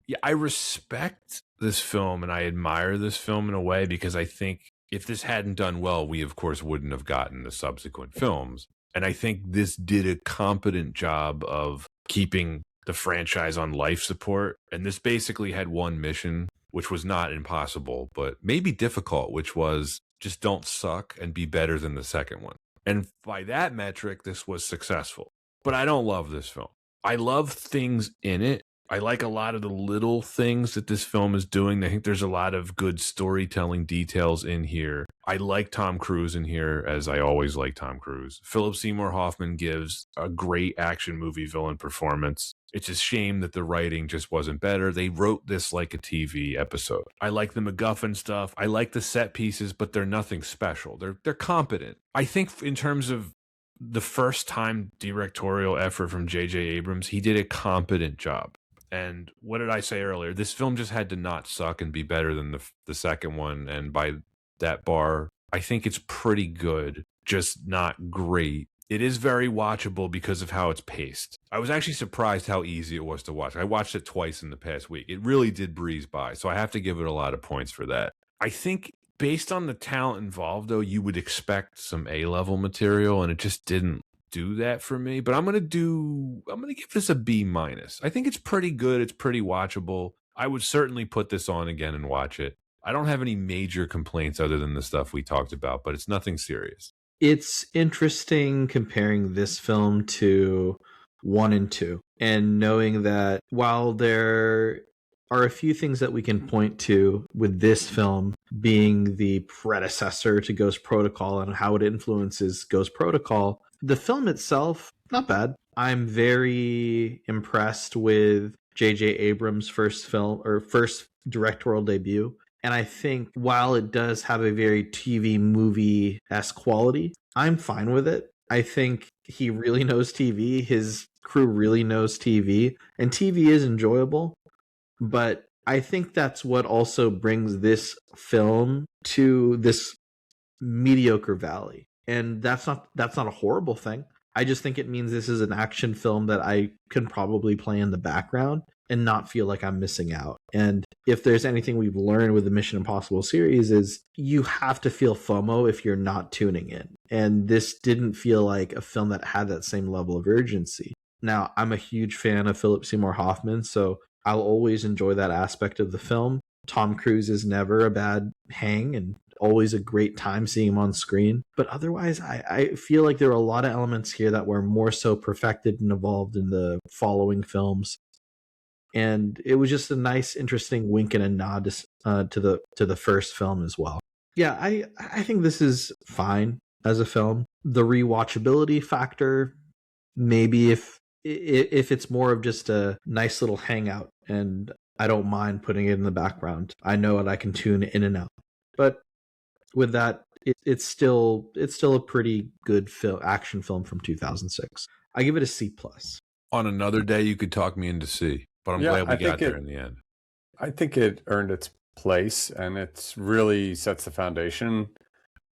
Yeah, I respect this film and I admire this film in a way, because I think if this hadn't done well, we of course wouldn't have gotten the subsequent films. And I think this did a competent job of keeping the franchise on life support. And this basically had one mission, which was not impossible, but maybe difficult, which was just don't suck and be better than the second one. And by that metric, this was successful. But I don't love this film. I love things in it. I like a lot of the little things that this film is doing. I think there's a lot of good storytelling details in here. I like Tom Cruise in here, as I always like Tom Cruise. Philip Seymour Hoffman gives a great action movie villain performance. It's a shame that the writing just wasn't better. They wrote this like a TV episode. I like the MacGuffin stuff. I like the set pieces, but they're nothing special. They're competent. I think in terms of the first time directorial effort from J.J. Abrams, he did a competent job. And what did I say earlier? This film just had to not suck and be better than the second one. And by that bar, I think it's pretty good, just not great. It is very watchable because of how it's paced. I was actually surprised how easy it was to watch. I watched it twice in the past week. It really did breeze by. So I have to give it a lot of points for that. I think based on the talent involved, though, you would expect some A-level material, and it just didn't do that for me. But I'm gonna give this a B-. I think it's pretty good. It's pretty watchable. I would certainly put this on again and watch it. I don't have any major complaints other than the stuff we talked about, but it's nothing serious. It's interesting comparing this film to 1 and 2, and knowing that while there are a few things that we can point to with this film being the predecessor to Ghost Protocol and how it influences Ghost Protocol, the film itself, not bad. I'm very impressed with J.J. Abrams' first directorial debut. And I think while it does have a very TV movie-esque quality, I'm fine with it. I think he really knows TV. His crew really knows TV. And TV is enjoyable. But I think that's what also brings this film to this mediocre valley. And that's not a horrible thing. I just think it means this is an action film that I can probably play in the background and not feel like I'm missing out. And if there's anything we've learned with the Mission Impossible series, is you have to feel FOMO if you're not tuning in. And this didn't feel like a film that had that same level of urgency. Now, I'm a huge fan of Philip Seymour Hoffman, so I'll always enjoy that aspect of the film. Tom Cruise is never a bad hang and always a great time seeing him on screen. But otherwise, I feel like there are a lot of elements here that were more so perfected and evolved in the following films. And it was just a nice, interesting wink and a nod to the first film as well. Yeah, I think this is fine as a film. The rewatchability factor, maybe if it's more of just a nice little hangout, and I don't mind putting it in the background. I know that I can tune in and out. But with that, it's still a pretty good action film from 2006. I give it a C+. On another day, you could talk me into C, but I'm glad we got there in the end. I think it earned its place, and it really sets the foundation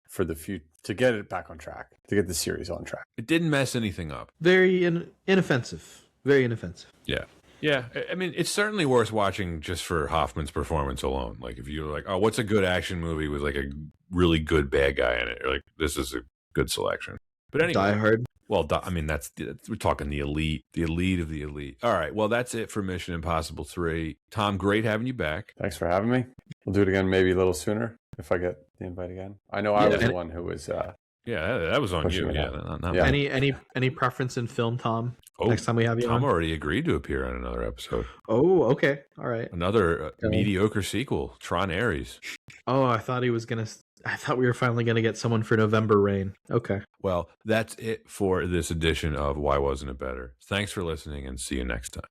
for the future to get it back on track, to get the series on track. It didn't mess anything up. Very inoffensive. Very inoffensive. Yeah. Yeah, I mean, it's certainly worth watching just for Hoffman's performance alone. Like, if you're like, oh, what's a good action movie with like a really good bad guy in it? You're like, this is a good selection. But anyway, Die Hard. Well, I mean, we're talking the elite of the elite. All right, well, that's it for Mission Impossible 3. Tom, great having you back. Thanks for having me. We'll do it again maybe a little sooner if I get the invite again. I know I was the one who was. Yeah, that was on you. Yeah, not Any preference in film, Tom? Oh, next time we have you Tom on? already agreed to appear on another episode. Oh, okay. All right. Another mediocre sequel, Tron Ares. Oh, I thought he was going to I thought we were finally going to get someone for November Rain. Okay. Well, that's it for this edition of Why Wasn't It Better? Thanks for listening and see you next time.